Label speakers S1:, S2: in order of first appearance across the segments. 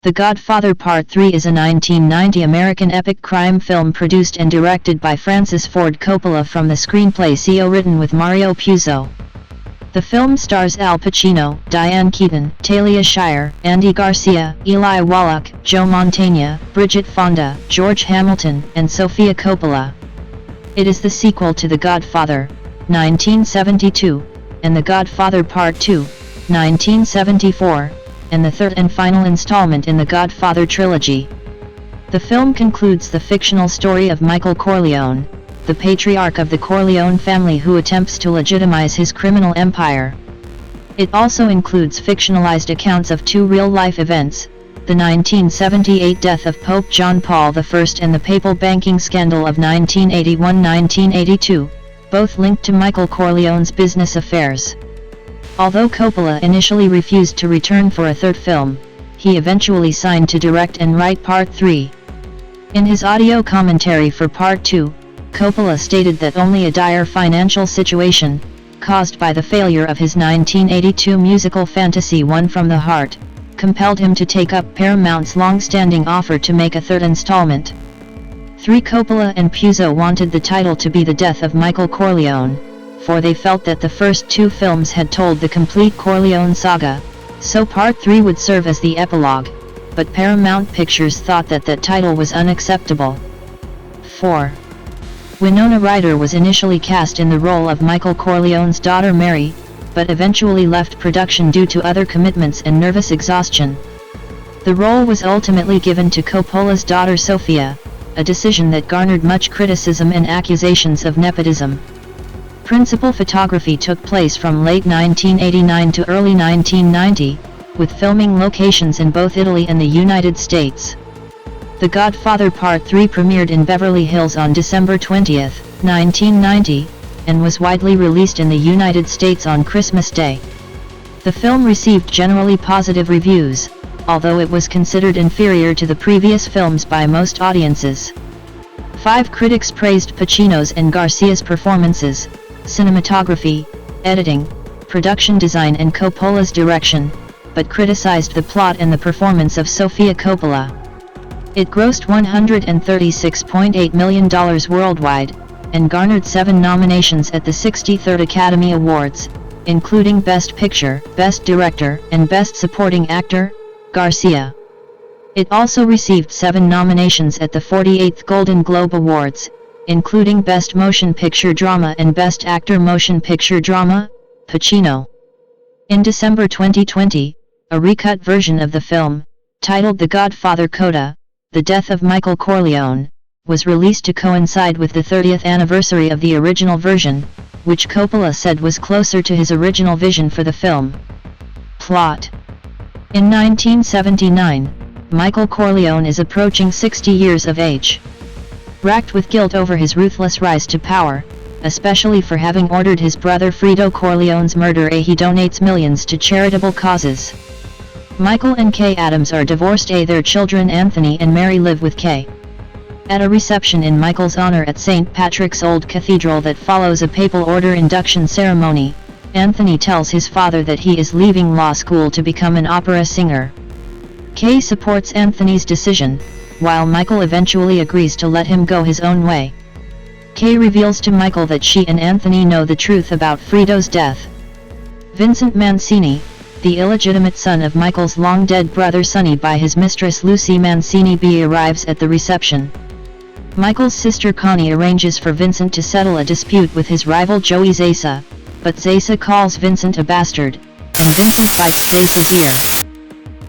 S1: The Godfather Part 3 is a 1990 American epic crime film produced and directed by Francis Ford Coppola from the screenplay written with Mario Puzo. The film stars Al Pacino, Diane Keaton, Talia Shire, Andy García, Eli Wallach, Joe Mantegna, Bridget Fonda, George Hamilton, and Sofia Coppola. It is the sequel to The Godfather, 1972, and The Godfather Part 2, 1974, and the third and final installment in the Godfather trilogy. The film concludes the fictional story of Michael Corleone, the patriarch of the Corleone family who attempts to legitimize his criminal empire. It also includes fictionalized accounts of two real-life events, the 1978 death of Pope John Paul I and the papal banking scandal of 1981-1982, both linked to Michael Corleone's business affairs. Although Coppola initially refused to return for a third film, he eventually signed to direct and write Part 3. In his audio commentary for Part 2, Coppola stated that only a dire financial situation, caused by the failure of his 1982 musical fantasy One from the Heart, compelled him to take up Paramount's long-standing offer to make a third installment. Coppola and Puzo wanted the title to be The Death of Michael Corleone, for they felt that the first two films had told the complete Corleone saga, so Part 3 would serve as the epilogue, but Paramount Pictures thought that that title was unacceptable. 4. Winona Ryder was initially cast in the role of Michael Corleone's daughter Mary, but eventually left production due to other commitments and nervous exhaustion. The role was ultimately given to Coppola's daughter Sofia, a decision that garnered much criticism and accusations of nepotism. Principal photography took place from late 1989 to early 1990, with filming locations in both Italy and the United States. The Godfather Part 3 premiered in Beverly Hills on December 20, 1990, and was widely released in the United States on Christmas Day. The film received generally positive reviews, although it was considered inferior to the previous films by most audiences. 5 critics praised Pacino's and García's performances, cinematography, editing, production design and Coppola's direction, but criticized the plot and the performance of Sofia Coppola. It grossed $136.8 million worldwide, and garnered 7 nominations at the 63rd Academy Awards, including Best Picture, Best Director, and Best Supporting Actor, García. It also received 7 nominations at the 48th Golden Globe Awards, including Best Motion Picture Drama and Best Actor Motion Picture Drama, Pacino. In December 2020, a recut version of the film, titled The Godfather Coda, The Death of Michael Corleone, was released to coincide with the 30th anniversary of the original version, which Coppola said was closer to his original vision for the film. Plot. In 1979, Michael Corleone is approaching 60 years of age. Racked with guilt over his ruthless rise to power, especially for having ordered his brother Fredo Corleone's murder, he donates millions to charitable causes. Michael and Kay Adams are divorced. Their children Anthony and Mary live with Kay. At a reception in Michael's honor at St. Patrick's Old Cathedral that follows a papal order induction ceremony, Anthony tells his father that he is leaving law school to become an opera singer. Kay supports Anthony's decision, while Michael eventually agrees to let him go his own way. Kay reveals to Michael that she and Anthony know the truth about Fredo's death. Vincent Mancini, the illegitimate son of Michael's long-dead brother Sonny by his mistress Lucy Mancini B, arrives at the reception. Michael's sister Connie arranges for Vincent to settle a dispute with his rival Joey Zaisa, but Zaisa calls Vincent a bastard, and Vincent bites Zaisa's ear.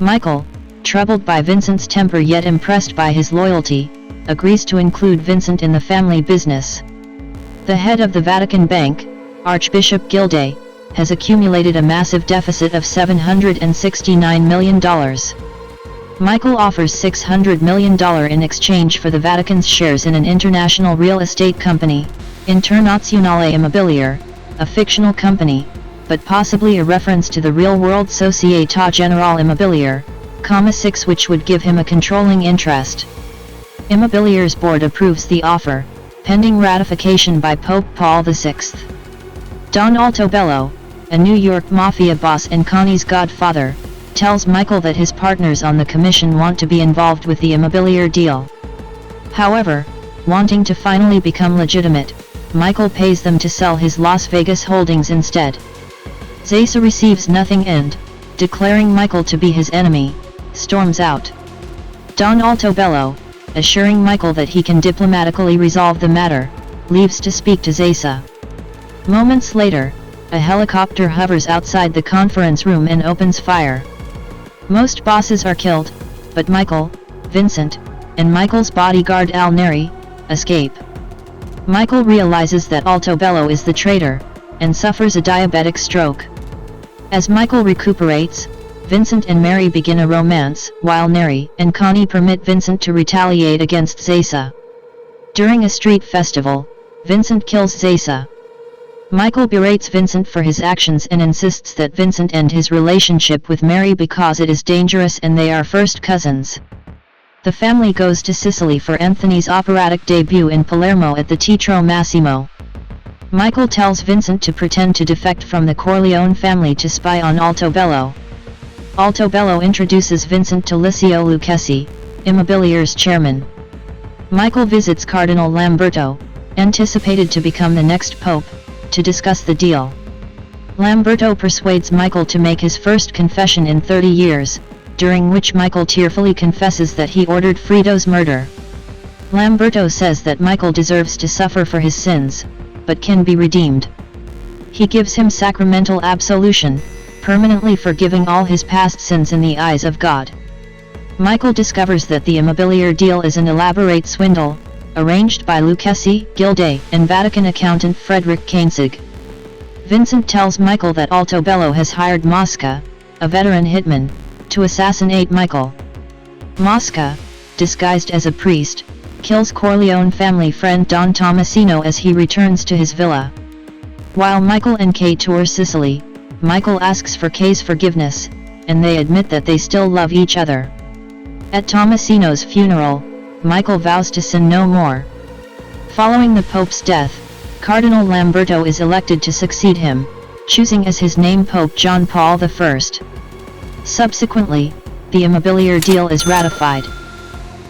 S1: Michael, troubled by Vincent's temper yet impressed by his loyalty, agrees to include Vincent in the family business. The head of the Vatican Bank, Archbishop Gilday, has accumulated a massive deficit of $769 million. Michael offers $600 million in exchange for the Vatican's shares in an international real estate company, Internazionale Immobiliare, a fictional company, but possibly a reference to the real-world Società Generale Immobiliare, 6, which would give him a controlling interest. Immobiliare's board approves the offer, pending ratification by Pope Paul VI. Don Altobello, a New York mafia boss and Connie's godfather, tells Michael that his partners on the commission want to be involved with the immobilier deal. However, wanting to finally become legitimate, Michael pays them to sell his Las Vegas holdings instead. Zesa receives nothing and, declaring Michael to be his enemy, storms out. Don Altobello, assuring Michael that he can diplomatically resolve the matter, leaves to speak to Zesa. Moments later, a helicopter hovers outside the conference room and opens fire. Most bosses are killed, but Michael, Vincent, and Michael's bodyguard Al Neri escape. Michael realizes that Altobello is the traitor, and suffers a diabetic stroke. As Michael recuperates, Vincent and Mary begin a romance, while Neri and Connie permit Vincent to retaliate against Zesa. During a street festival, Vincent kills Zesa. Michael berates Vincent for his actions and insists that Vincent end his relationship with Mary because it is dangerous and they are first cousins. The family goes to Sicily for Anthony's operatic debut in Palermo at the Teatro Massimo. Michael tells Vincent to pretend to defect from the Corleone family to spy on Altobello. Altobello introduces Vincent to Licio Lucchesi, Immobilier's chairman. Michael visits Cardinal Lamberto, anticipated to become the next pope, to discuss the deal. Lamberto persuades Michael to make his first confession in 30 years, during which Michael tearfully confesses that he ordered Frido's murder. Lamberto says that Michael deserves to suffer for his sins, but can be redeemed. He gives him sacramental absolution, permanently forgiving all his past sins in the eyes of God. Michael discovers that the immobilier deal is an elaborate swindle, arranged by Lucchesi, Gilday, and Vatican accountant Frederick Koenig. Vincent tells Michael that Altobello has hired Mosca, a veteran hitman, to assassinate Michael. Mosca, disguised as a priest, kills Corleone family friend Don Tomasino as he returns to his villa. While Michael and Kay tour Sicily, Michael asks for Kay's forgiveness, and they admit that they still love each other. At Tomasino's funeral, Michael vows to sin no more. Following the Pope's death, Cardinal Lamberto is elected to succeed him, choosing as his name Pope John Paul I. Subsequently, the immobilier deal is ratified.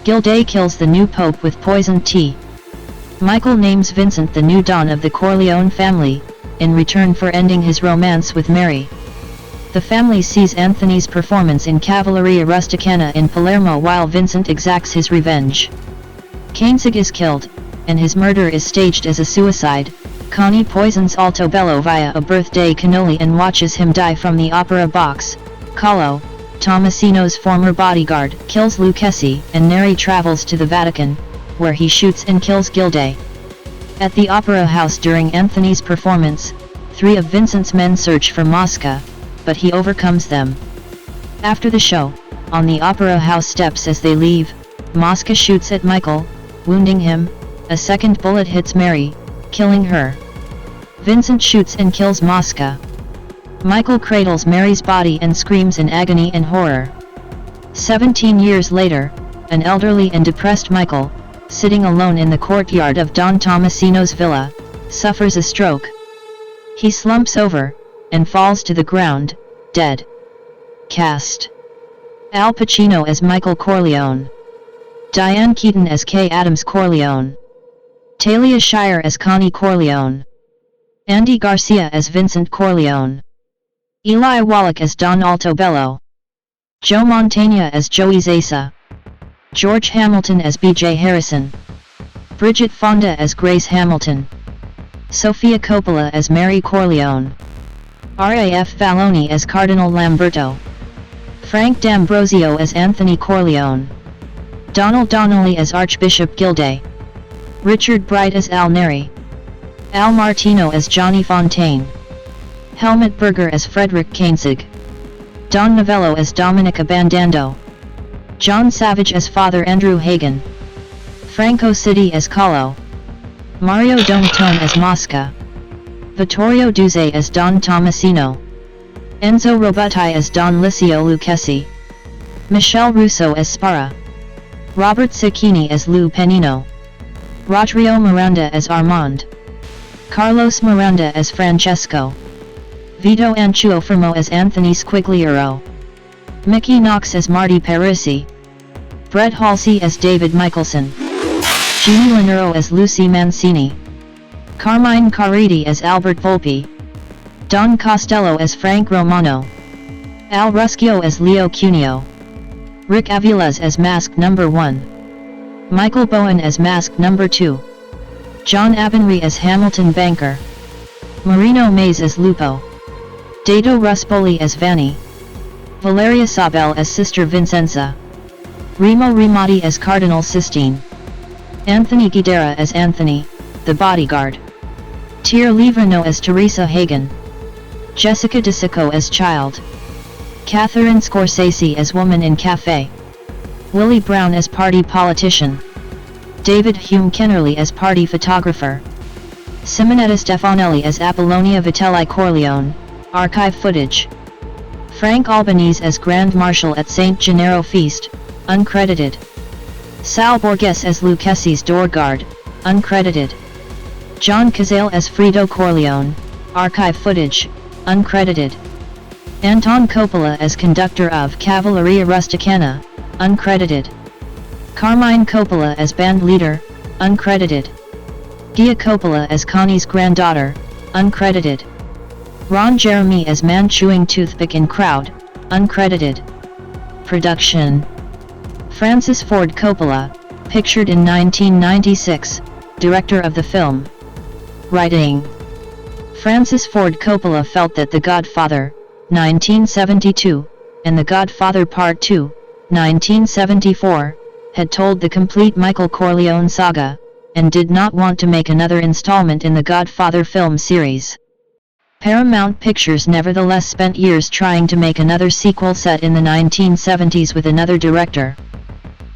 S1: Gilday kills the new pope with poisoned tea. Michael names Vincent the new Don of the Corleone family, in return for ending his romance with Mary. The family sees Anthony's performance in Cavalleria Rusticana in Palermo while Vincent exacts his revenge. Koenig is killed, and his murder is staged as a suicide. Connie poisons Altobello via a birthday cannoli and watches him die from the opera box. Carlo, Tomasino's former bodyguard, kills Lucchesi, and Neri travels to the Vatican, where he shoots and kills Gilday. At the opera house during Anthony's performance, 3 of Vincent's men search for Mosca, but he overcomes them. After the show, on the opera house steps as they leave, Mosca shoots at Michael, wounding him. A second bullet hits Mary, killing her. Vincent shoots and kills Mosca. Michael cradles Mary's body and screams in agony and horror. 17 years later, an elderly and depressed Michael, sitting alone in the courtyard of Don Tomasino's villa, suffers a stroke. He slumps over, and falls to the ground, dead. Cast: Al Pacino as Michael Corleone, Diane Keaton as Kay Adams Corleone, Talia Shire as Connie Corleone, Andy Garcia as Vincent Corleone, Eli Wallach as Don Altobello, Joe Mantegna as Joey Zesa, George Hamilton as B.J. Harrison, Bridget Fonda as Grace Hamilton, Sofia Coppola as Mary Corleone, Raf Valloni as Cardinal Lamberto, Frank D'Ambrosio as Anthony Corleone, Donald Donnelly as Archbishop Gilday, Richard Bright as Al Neri, Al Martino as Johnny Fontaine, Helmut Berger as Frederick Koenig, Don Novello as Dominic Abandando, John Savage as Father Andrew Hagen, Franco City as Carlo, Mario Donatone as Mosca, Vittorio Duzze as Don Tomasino, Enzo Robutti as Don Licio Lucchesi, Michelle Russo as Sparra, Robert Cicchini as Lou Penino, Rodrigo Miranda as Armand, Carlos Miranda as Francesco, Vito Antuofermo as Anthony Squigliero, Mickey Knox as Marty Parisi. Brett Halsey as David Michelson. Jeannie Lennero as Lucy Mancini. Carmine Caridi as Albert Volpe. Don Costello as Frank Romano. Al Ruschio as Leo Cuneo. Rick Aviles as Mask Number 1. Michael Bowen as Mask Number 2. John Abinry as Hamilton Banker. Marino Mays as Lupo. Dato Ruspoli as Vanni. Valeria Sabel as Sister Vincenza. Remo Rimati as Cardinal Sistine. Anthony Guidera as Anthony, the bodyguard. Tyr Leverno as Teresa Hagen. Jessica DeSico as Child. Catherine Scorsese as Woman in Cafe. Willie Brown as Party Politician. David Hume Kennerly as Party Photographer. Simonetta Stefanelli as Apollonia Vitelli Corleone, archive footage. Frank Albanese as Grand Marshal at St. Gennaro Feast, uncredited. Sal Borges as Lucchese's door guard, uncredited. John Cazale as Frito Corleone, archive footage, uncredited. Anton Coppola as conductor of Cavalleria Rusticana, uncredited. Carmine Coppola as band leader, uncredited. Gia Coppola as Connie's granddaughter, uncredited. Ron Jeremy as man chewing toothpick in crowd, uncredited. Production. Francis Ford Coppola, pictured in 1996, director of the film. Writing. Francis Ford Coppola felt that The Godfather, 1972, and The Godfather Part 2, 1974, had told the complete Michael Corleone saga, and did not want to make another installment in the Godfather film series. Paramount Pictures nevertheless spent years trying to make another sequel set in the 1970s with another director.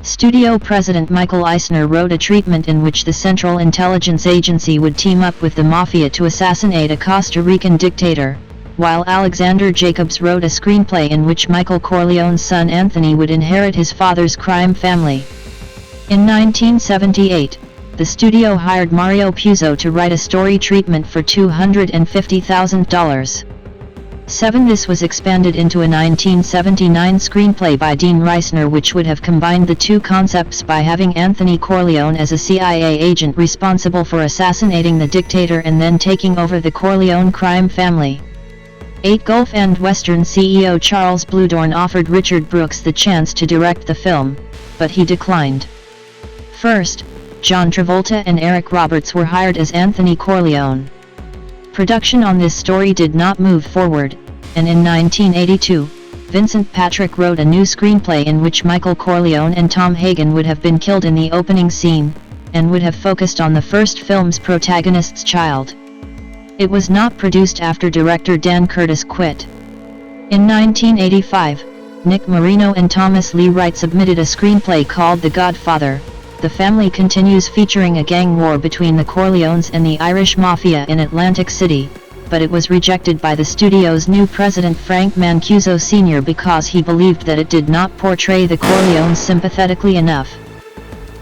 S1: Studio president Michael Eisner wrote a treatment in which the Central Intelligence Agency would team up with the Mafia to assassinate a Costa Rican dictator, while Alexander Jacobs wrote a screenplay in which Michael Corleone's son Anthony would inherit his father's crime family. In 1978, the studio hired Mario Puzo to write a story treatment for $250,000. This was expanded into a 1979 screenplay by Dean Reisner, which would have combined the two concepts by having Anthony Corleone as a CIA agent responsible for assassinating the dictator and then taking over the Corleone crime family. 8 Gulf and Western CEO Charles Bluedorn offered Richard Brooks the chance to direct the film, but he declined. First, John Travolta and Eric Roberts were hired as Anthony Corleone. Production on this story did not move forward, and in 1982, Vincent Patrick wrote a new screenplay in which Michael Corleone and Tom Hagen would have been killed in the opening scene, and would have focused on the first film's protagonist's child. It was not produced after director Dan Curtis quit. In 1985, Nick Marino and Thomas Lee Wright submitted a screenplay called The Godfather. The family continues, featuring a gang war between the Corleones and the Irish Mafia in Atlantic City, but it was rejected by the studio's new president Frank Mancuso Sr. because he believed that it did not portray the Corleones sympathetically enough.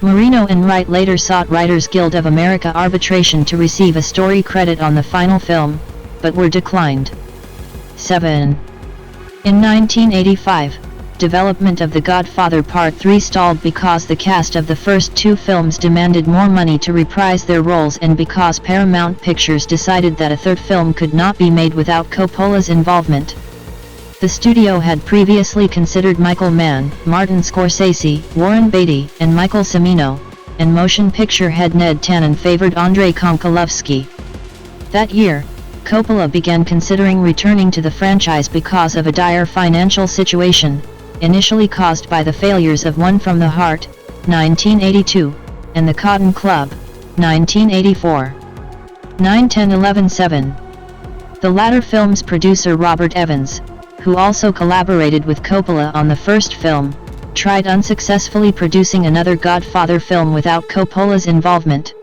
S1: Marino and Wright later sought Writers Guild of America arbitration to receive a story credit on the final film, but were declined. 7. In 1985, development of The Godfather Part 3 stalled because the cast of the first two films demanded more money to reprise their roles and because Paramount Pictures decided that a third film could not be made without Coppola's involvement. The studio had previously considered Michael Mann, Martin Scorsese, Warren Beatty, and Michael Cimino, and motion picture head Ned Tannen favored Andrei Konchalovsky. That year, Coppola began considering returning to the franchise because of a dire financial situation, initially caused by the failures of One from the Heart, 1982, and The Cotton Club, 1984. 9-10-11-7. The latter film's producer Robert Evans, who also collaborated with Coppola on the first film, tried unsuccessfully producing another Godfather film without Coppola's involvement.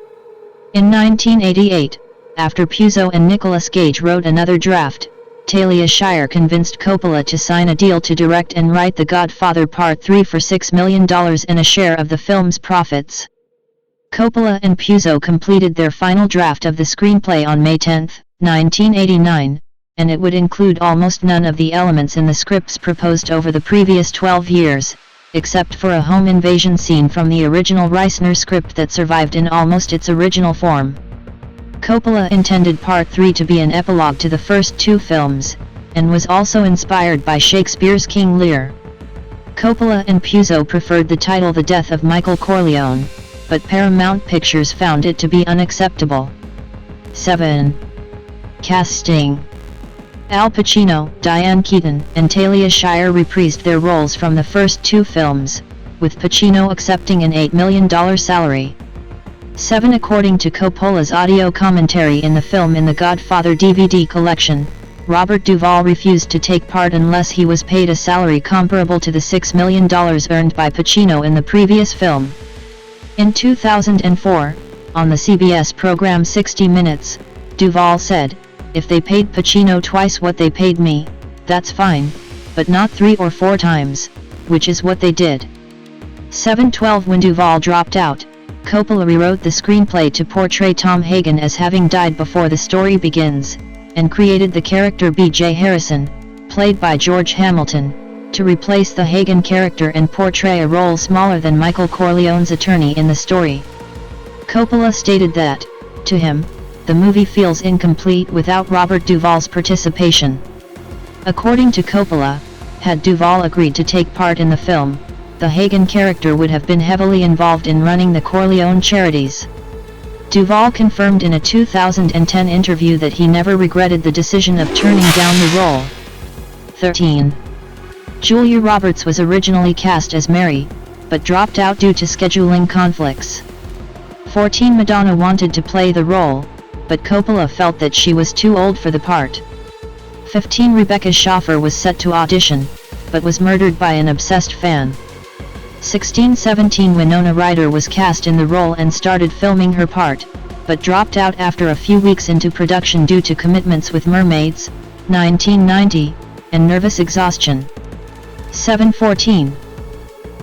S1: In 1988, after Puzo and Nicolas Cage wrote another draft, Talia Shire convinced Coppola to sign a deal to direct and write The Godfather Part 3 for $6 million and a share of the film's profits. Coppola and Puzo completed their final draft of the screenplay on May 10, 1989, and it would include almost none of the elements in the scripts proposed over the previous 12 years, except for a home invasion scene from the original Reisner script that survived in almost its original form. Coppola intended Part 3 to be an epilogue to the first two films, and was also inspired by Shakespeare's King Lear. Coppola and Puzo preferred the title The Death of Michael Corleone, but Paramount Pictures found it to be unacceptable. 7. Casting. Al Pacino, Diane Keaton, and Talia Shire reprised their roles from the first two films, with Pacino accepting an $8 million salary. 7. According to Coppola's audio commentary in the film in the Godfather DVD collection, Robert Duvall refused to take part unless he was paid a salary comparable to the $6 million earned by Pacino in the previous film. In 2004, on the CBS program 60 Minutes, Duvall said, "If they paid Pacino twice what they paid me, that's fine, but not 3 or 4 times, which is what they did." 7. When Duvall dropped out, Coppola rewrote the screenplay to portray Tom Hagen as having died before the story begins, and created the character B.J. Harrison, played by George Hamilton, to replace the Hagen character and portray a role smaller than Michael Corleone's attorney in the story. Coppola stated that, to him, the movie feels incomplete without Robert Duvall's participation. According to Coppola, had Duvall agreed to take part in the film, the Hagen character would have been heavily involved in running the Corleone charities. Duvall confirmed in a 2010 interview that he never regretted the decision of turning down the role. 13. Julia Roberts was originally cast as Mary, but dropped out due to scheduling conflicts. 14. Madonna wanted to play the role, but Coppola felt that she was too old for the part. 15. Rebecca Schaffer was set to audition, but was murdered by an obsessed fan. 16-17 Winona Ryder was cast in the role and started filming her part, but dropped out after a few weeks into production due to commitments with Mermaids, 1990, and nervous exhaustion. 7-14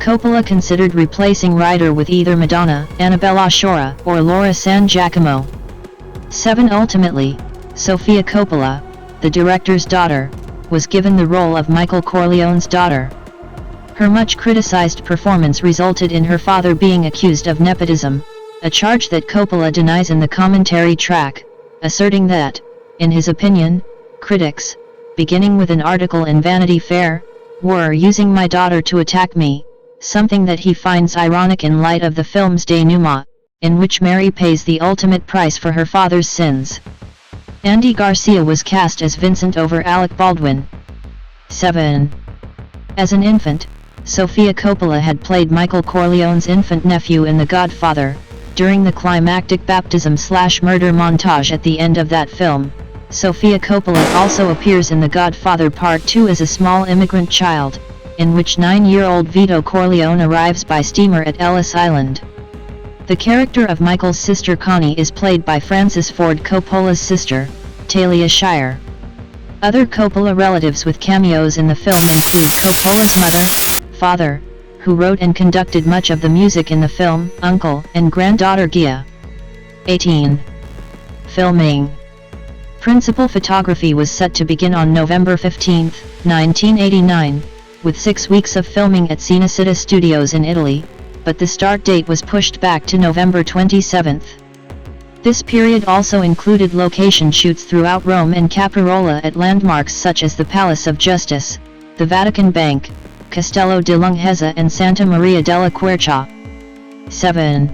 S1: Coppola considered replacing Ryder with either Madonna, Annabella Shora, or Laura San Giacomo. 7 Ultimately, Sofia Coppola, the director's daughter, was given the role of Michael Corleone's daughter. Her much criticized performance resulted in her father being accused of nepotism, a charge that Coppola denies in the commentary track, asserting that, in his opinion, critics, beginning with an article in Vanity Fair, were using my daughter to attack me, something that he finds ironic in light of the film's denouement, in which Mary pays the ultimate price for her father's sins. Andy Garcia was cast as Vincent over Alec Baldwin. 7. As an infant, Sofia Coppola had played Michael Corleone's infant nephew in The Godfather. During the climactic baptism/murder montage at the end of that film, Sofia Coppola also appears in The Godfather Part 2 as a small immigrant child, in which 9-year-old Vito Corleone arrives by steamer at Ellis Island. The character of Michael's sister Connie is played by Francis Ford Coppola's sister, Talia Shire. Other Coppola relatives with cameos in the film include Coppola's mother, father, who wrote and conducted much of the music in the film, uncle and granddaughter Gia. 18. Filming. Principal photography was set to begin on November 15, 1989, with 6 weeks of filming at Cinecittà Studios in Italy, but the start date was pushed back to November 27. This period also included location shoots throughout Rome and Caprarola at landmarks such as the Palace of Justice, the Vatican Bank, Castello di Lunghezza and Santa Maria della Quercia. 7.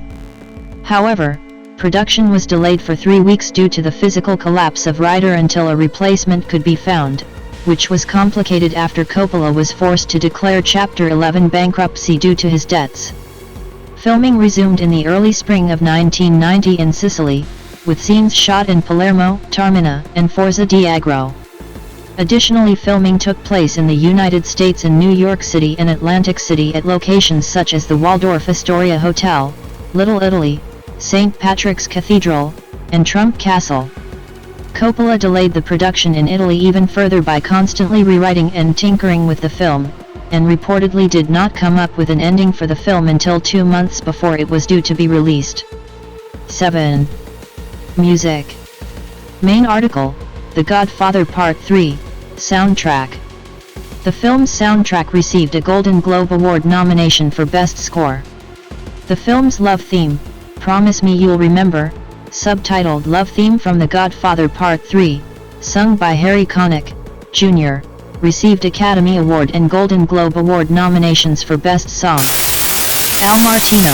S1: However, production was delayed for 3 weeks due to the physical collapse of Ryder until a replacement could be found, which was complicated after Coppola was forced to declare Chapter 11 bankruptcy due to his debts. Filming resumed in the early spring of 1990 in Sicily, with scenes shot in Palermo, Taormina, and Forza di Agro. Additionally, filming took place in the United States in New York City and Atlantic City at locations such as the Waldorf Astoria Hotel, Little Italy, St. Patrick's Cathedral, and Trump Castle. Coppola delayed the production in Italy even further by constantly rewriting and tinkering with the film, and reportedly did not come up with an ending for the film until 2 months before it was due to be released. 7. Music. Main article, The Godfather Part 3, Soundtrack. The film's soundtrack received a Golden Globe Award nomination for Best Score. The film's love theme, Promise Me You'll Remember, subtitled Love Theme from The Godfather Part 3, sung by Harry Connick, Jr., received Academy Award and Golden Globe Award nominations for Best Song. Al Martino,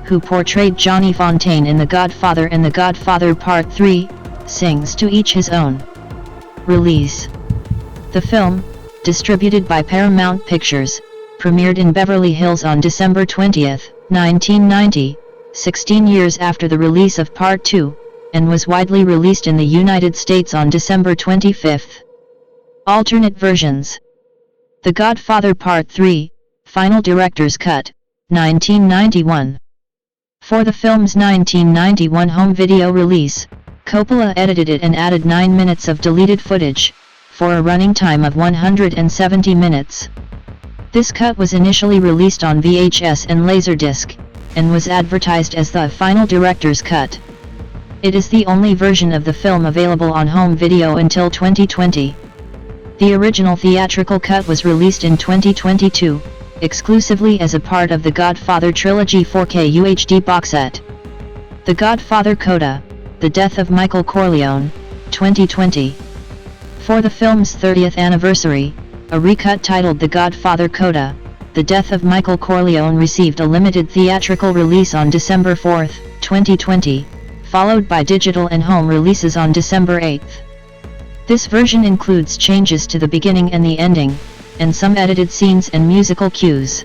S1: who portrayed Johnny Fontaine in The Godfather and The Godfather Part 3, sings To Each His Own. Release. The film, distributed by Paramount Pictures, premiered in Beverly Hills on December 20, 1990, 16 years after the release of Part 2, and was widely released in the United States on December 25. Alternate versions. The Godfather Part 3, Final Director's Cut, 1991. For the film's 1991 home video release, Coppola edited it and added 9 minutes of deleted footage, for a running time of 170 minutes. This cut was initially released on VHS and Laserdisc, and was advertised as the Final Director's Cut. It is the only version of the film available on home video until 2020. The original theatrical cut was released in 2022, exclusively as a part of the Godfather Trilogy 4K UHD box set. The Godfather Coda, The Death of Michael Corleone, 2020. For the film's 30th anniversary, a recut titled The Godfather Coda, The Death of Michael Corleone received a limited theatrical release on December 4, 2020, followed by digital and home releases on December 8. This version includes changes to the beginning and the ending, and some edited scenes and musical cues.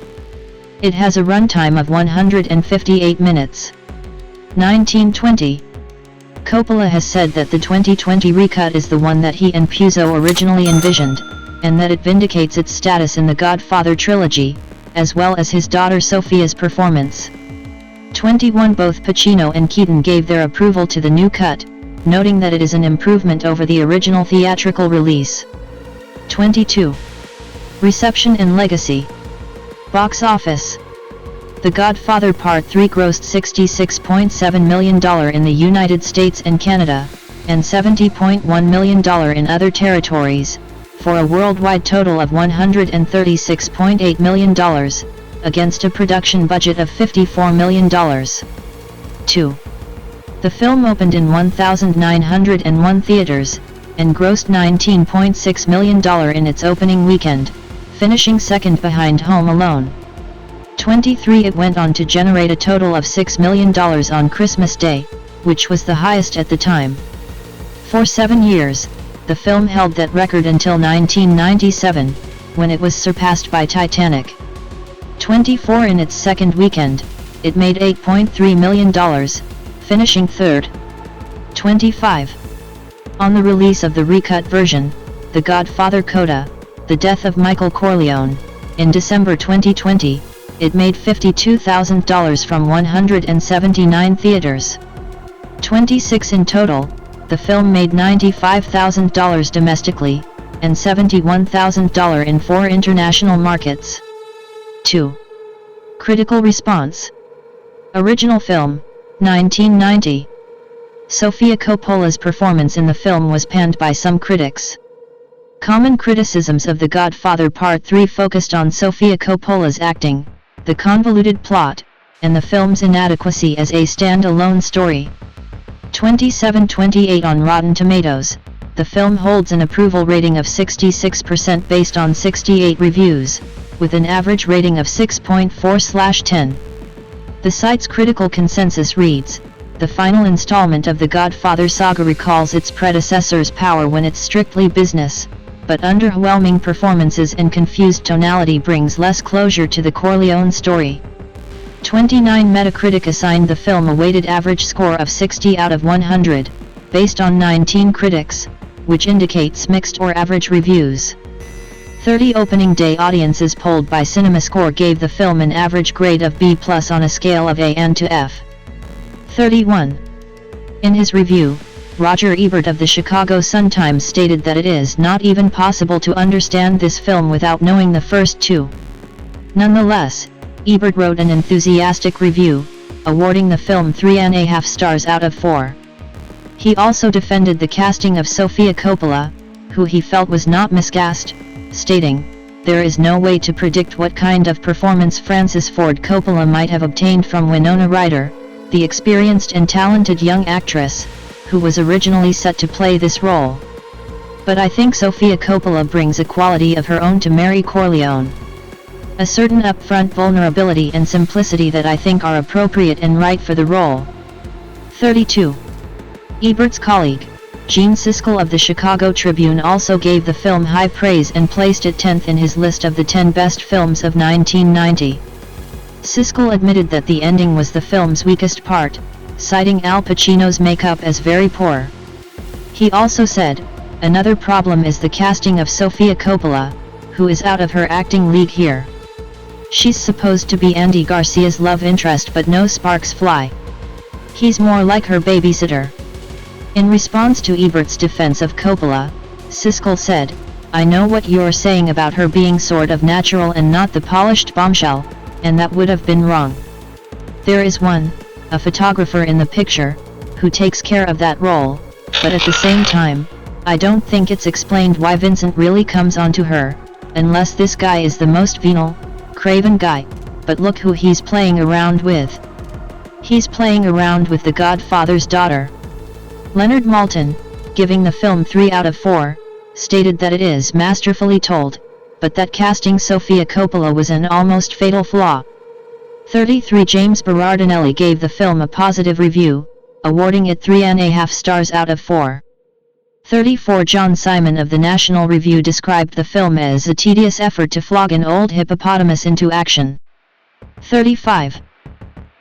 S1: It has a runtime of 158 minutes. 1920. Coppola has said that the 2020 recut is the one that he and Puzo originally envisioned, and that it vindicates its status in the Godfather trilogy, as well as his daughter Sofia's performance. 21. Both Pacino and Keaton gave their approval to the new cut, noting that it is an improvement over the original theatrical release. 22. Reception and legacy. Box office. The Godfather Part 3 grossed $66.7 million in the United States and Canada, and $70.1 million in other territories, for a worldwide total of $136.8 million, against a production budget of $54 million. 2. The film opened in 1,901 theaters, and grossed $19.6 million in its opening weekend, finishing second behind Home Alone. 23. It went on to generate a total of $6 million on Christmas Day, which was the highest at the time. For 7 years, the film held that record until 1997, when it was surpassed by Titanic. 24. In its second weekend, it made $8.3 million, finishing third. 25. On the release of the recut version, The Godfather Coda, The Death of Michael Corleone, in December 2020, it made $52,000 from 179 theaters. 26. In total, the film made $95,000 domestically, and $71,000 in 4 international markets. 2. Critical response. Original film, 1990. Sofia Coppola's performance in the film was panned by some critics. Common criticisms of The Godfather Part 3 focused on Sofia Coppola's acting, the convoluted plot, and the film's inadequacy as a stand-alone story. 27-28 On Rotten Tomatoes, the film holds an approval rating of 66% based on 68 reviews, with an average rating of 6.4/10. The site's critical consensus reads, "The final installment of the Godfather saga recalls its predecessor's power when it's strictly business, but underwhelming performances and confused tonality brings less closure to the Corleone story." 29. Metacritic assigned the film a weighted average score of 60 out of 100, based on 19 critics, which indicates mixed or average reviews. 30. Opening day audiences polled by CinemaScore gave the film an average grade of B+ on a scale of A and to F. 31. In his review, Roger Ebert of the Chicago Sun-Times stated that it is not even possible to understand this film without knowing the first two. Nonetheless, Ebert wrote an enthusiastic review, awarding the film 3.5 stars out of 4. He also defended the casting of Sofia Coppola, who he felt was not miscast, stating, "There is no way to predict what kind of performance Francis Ford Coppola might have obtained from Winona Ryder, the experienced and talented young actress, who was originally set to play this role. But I think Sofia Coppola brings a quality of her own to Mary Corleone. A certain upfront vulnerability and simplicity that I think are appropriate and right for the role." 32. Ebert's colleague, Gene Siskel of the Chicago Tribune also gave the film high praise and placed it 10th in his list of the 10 best films of 1990. Siskel admitted that the ending was the film's weakest part, citing Al Pacino's makeup as very poor. He also said, "Another problem is the casting of Sofia Coppola, who is out of her acting league here. She's supposed to be Andy Garcia's love interest, but no sparks fly. He's more like her babysitter." In response to Ebert's defense of Coppola, Siskel said, "I know what you're saying about her being sort of natural and not the polished bombshell, and that would have been wrong. There is a photographer in the picture, who takes care of that role, but at the same time, I don't think it's explained why Vincent really comes onto her, unless this guy is the most venal, craven guy, but look who he's playing around with. He's playing around with the Godfather's daughter." Leonard Maltin, giving the film 3 out of 4, stated that it is masterfully told, but that casting Sofia Coppola was an almost fatal flaw. 33. James Berardinelli gave the film a positive review, awarding it 3.5 stars out of 4. 34. John Simon of the National Review described the film as a tedious effort to flog an old hippopotamus into action. 35.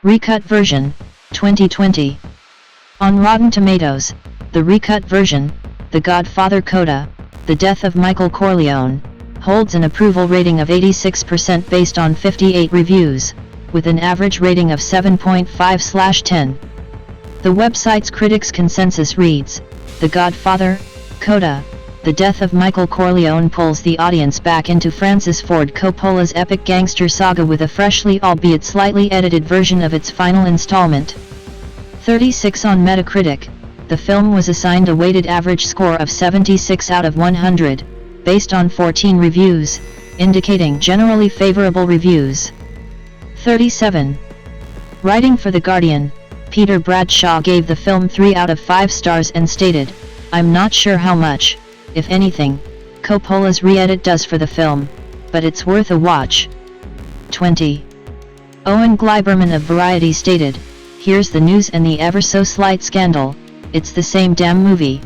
S1: Recut version, 2020. On Rotten Tomatoes, the recut version, The Godfather Coda, The Death of Michael Corleone, holds an approval rating of 86% based on 58 reviews, with an average rating of 7.5/10. The website's critics' consensus reads, "The Godfather, Coda, The Death of Michael Corleone pulls the audience back into Francis Ford Coppola's epic gangster saga with a freshly albeit slightly edited version of its final installment." 36. On Metacritic, the film was assigned a weighted average score of 76 out of 100, based on 14 reviews, indicating generally favorable reviews. 37. Writing for The Guardian, Peter Bradshaw gave the film 3 out of 5 stars and stated, "I'm not sure how much, if anything, Coppola's re-edit does for the film, but it's worth a watch." 20. Owen Gleiberman of Variety stated, "Here's the news and the ever-so-slight scandal, it's the same damn movie.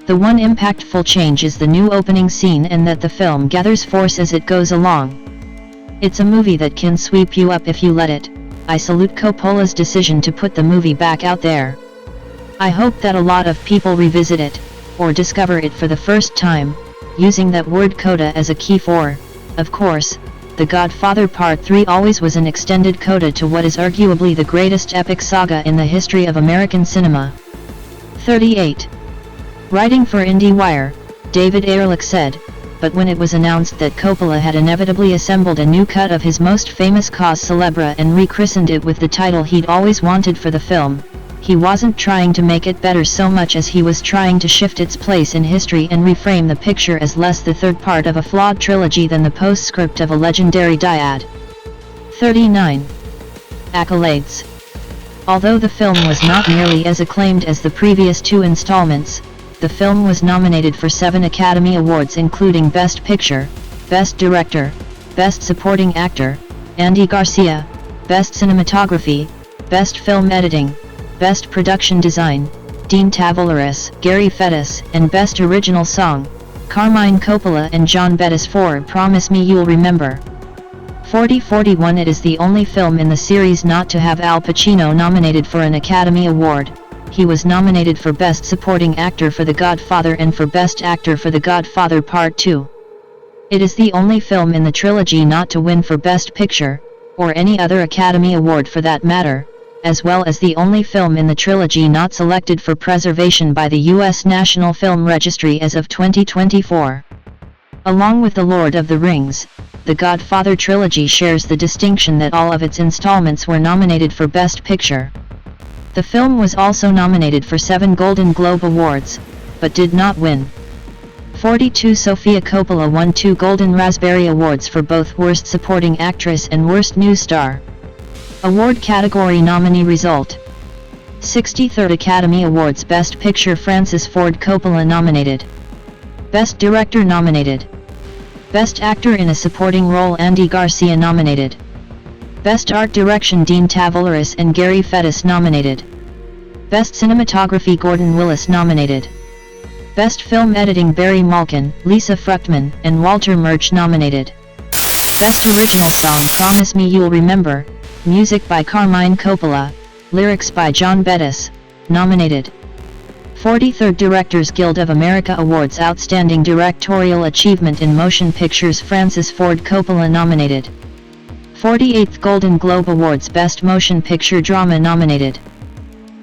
S1: The one impactful change is the new opening scene and that the film gathers force as it goes along. It's a movie that can sweep you up if you let it. I salute Coppola's decision to put the movie back out there. I hope that a lot of people revisit it, or discover it for the first time, using that word coda as a key for, of course, The Godfather Part 3 always was an extended coda to what is arguably the greatest epic saga in the history of American cinema." 38. Writing for IndieWire, David Ehrlich said, "But when it was announced that Coppola had inevitably assembled a new cut of his most famous cause célèbre and rechristened it with the title he'd always wanted for the film, he wasn't trying to make it better so much as he was trying to shift its place in history and reframe the picture as less the third part of a flawed trilogy than the postscript of a legendary dyad." 39. Accolades. Although the film was not nearly as acclaimed as the previous 2 installments, the film was nominated for 7 Academy Awards including Best Picture, Best Director, Best Supporting Actor, Andy García, Best Cinematography, Best Film Editing, Best Production Design, Dean Tavoularis, Gary Fettis, and Best Original Song, Carmine Coppola and John Bettis for Promise Me You'll Remember. 41. It is the only film in the series not to have Al Pacino nominated for an Academy Award. He was nominated for Best Supporting Actor for The Godfather and for Best Actor for The Godfather Part 2. It is the only film in the trilogy not to win for Best Picture, or any other Academy Award for that matter, as well as the only film in the trilogy not selected for preservation by the U.S. National Film Registry as of 2024. Along with The Lord of the Rings, the Godfather trilogy shares the distinction that all of its installments were nominated for Best Picture. The film was also nominated for 7 Golden Globe Awards, but did not win. 42 Sofia Coppola won 2 Golden Raspberry Awards for both Worst Supporting Actress and Worst New Star. Award category nominee result. 63rd Academy Awards Best Picture Francis Ford Coppola nominated. Best Director nominated. Best Actor in a Supporting Role Andy García nominated. Best Art Direction Dean Tavoularis and Gary Fettis nominated. Best Cinematography Gordon Willis nominated. Best Film Editing Barry Malkin, Lisa Fruchtman, and Walter Murch nominated. Best Original Song Promise Me You'll Remember, music by Carmine Coppola, lyrics by John Bettis, nominated. 43rd Directors Guild of America Awards Outstanding Directorial Achievement in Motion Pictures Francis Ford Coppola nominated. 48th Golden Globe Awards Best Motion Picture Drama nominated.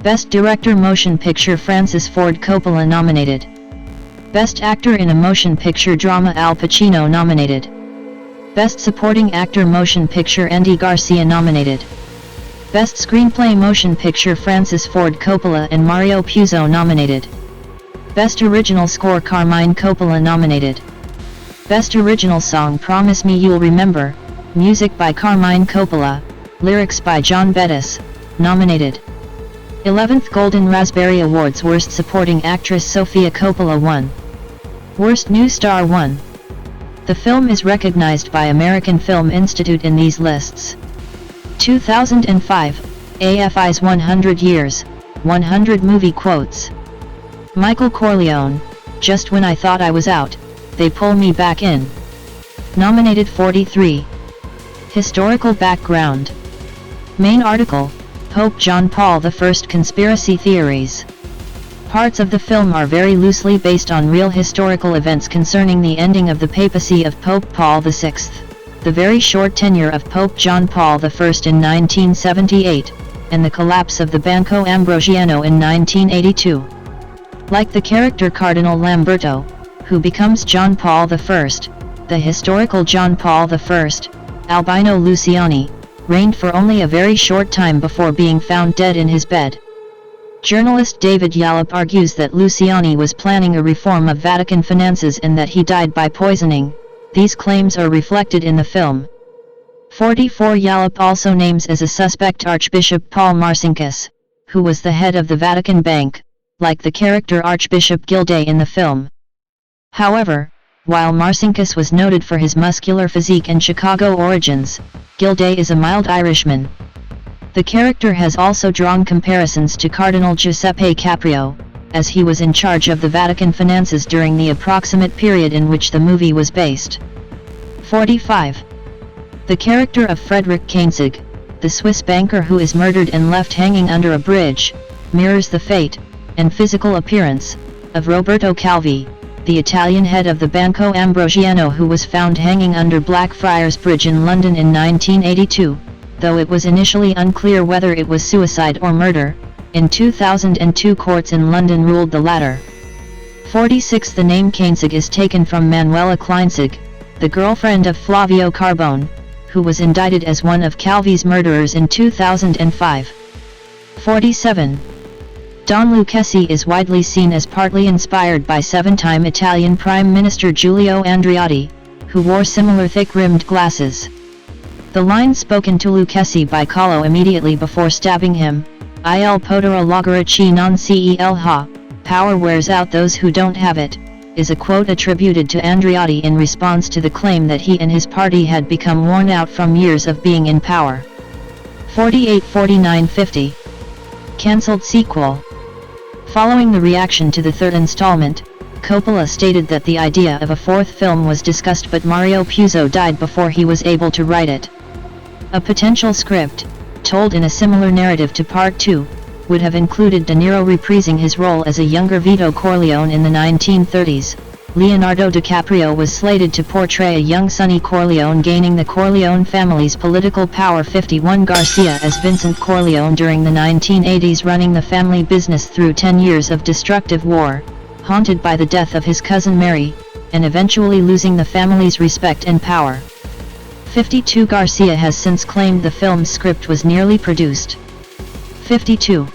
S1: Best Director Motion Picture Francis Ford Coppola nominated. Best Actor in a Motion Picture Drama Al Pacino nominated. Best Supporting Actor Motion Picture Andy García nominated. Best Screenplay Motion Picture Francis Ford Coppola and Mario Puzo nominated. Best Original Score Carmine Coppola nominated. Best Original Song Promise Me You'll Remember, music by Carmine Coppola, lyrics by John Bettis, nominated. 11th Golden Raspberry Awards Worst Supporting Actress Sofia Coppola won. Worst New Star won. The film is recognized by American Film Institute in these lists. 2005, AFI's 100 Years, 100 Movie Quotes. Michael Corleone, Just When I Thought I Was Out, They Pull Me Back In. Nominated 43. Historical background. Main article, Pope John Paul I Conspiracy Theories. Parts of the film are very loosely based on real historical events concerning the ending of the papacy of Pope Paul VI, the very short tenure of Pope John Paul I in 1978, and the collapse of the Banco Ambrosiano in 1982. Like the character Cardinal Lamberto, who becomes John Paul I, the historical John Paul I, Albino Luciani, reigned for only a very short time before being found dead in his bed. Journalist David Yallop argues that Luciani was planning a reform of Vatican finances and that he died by poisoning. These claims are reflected in the film. 44 Yallop also names as a suspect Archbishop Paul Marcinkus, who was the head of the Vatican Bank, like the character Archbishop Gilday in the film. However, while Marcinkus was noted for his muscular physique and Chicago origins, Gilday is a mild Irishman. The character has also drawn comparisons to Cardinal Giuseppe Caprio, as he was in charge of the Vatican finances during the approximate period in which the movie was based. 45. The character of Frederick Koenig, the Swiss banker who is murdered and left hanging under a bridge, mirrors the fate, and physical appearance, of Roberto Calvi, the Italian head of the Banco Ambrosiano who was found hanging under Blackfriars Bridge in London in 1982, though it was initially unclear whether it was suicide or murder. In 2002 courts in London ruled the latter. 46 The name Koenig is taken from Manuela Kleinsig, the girlfriend of Flavio Carbone, who was indicted as one of Calvi's murderers in 2005. 47. Don Lucchesi is widely seen as partly inspired by seven-time Italian Prime Minister Giulio Andreotti, who wore similar thick-rimmed glasses. The line spoken to Lucchesi by Kahlo immediately before stabbing him, "Il potere logora chi non ce il ha, power wears out those who don't have it," is a quote attributed to Andreotti in response to the claim that he and his party had become worn out from years of being in power. 48 49 50. Cancelled sequel. Following the reaction to the third installment, Coppola stated that the idea of a fourth film was discussed, but Mario Puzo died before he was able to write it. A potential script, told in a similar narrative to Part 2, would have included De Niro reprising his role as a younger Vito Corleone in the 1930s. Leonardo DiCaprio was slated to portray a young Sonny Corleone gaining the Corleone family's political power. 51 García as Vincent Corleone during the 1980s, running the family business through 10 years of destructive war, haunted by the death of his cousin Mary, and eventually losing the family's respect and power. 52 García has since claimed the film's script was nearly produced. 52.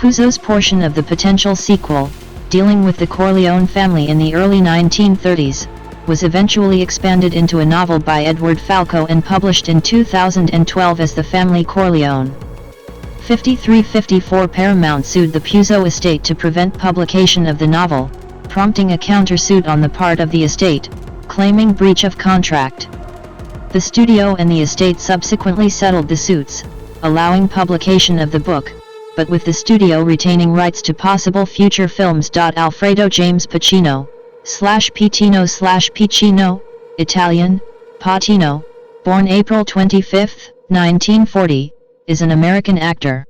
S1: Puzo's portion of the potential sequel, dealing with the Corleone family in the early 1930s, was eventually expanded into a novel by Edward Falco and published in 2012 as The Family Corleone. 5354 Paramount sued the Puzo estate to prevent publication of the novel, prompting a countersuit on the part of the estate, claiming breach of contract. The studio and the estate subsequently settled the suits, allowing publication of the book, but with the studio retaining rights to possible future films. Alfredo James Pacino, Pacino, Italian, Pacino, born April 25, 1940, is an American actor.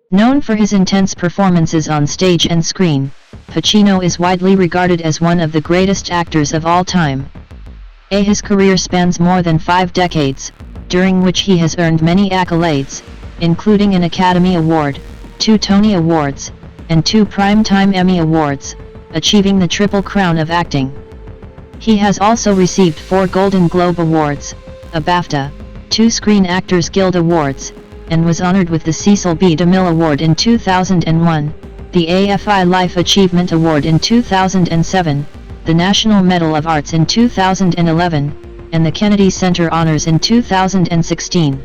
S1: Known for his intense performances on stage and screen, Pacino is widely regarded as one of the greatest actors of all time. His career spans more than 5 decades, during which he has earned many accolades, including an Academy Award, 2 Tony Awards, and 2 Primetime Emmy Awards, achieving the Triple Crown of acting. He has also received 4 Golden Globe Awards, a BAFTA, 2 Screen Actors Guild Awards, and was honored with the Cecil B. DeMille Award in 2001, the AFI Life Achievement Award in 2007, the National Medal of Arts in 2011, and the Kennedy Center Honors in 2016.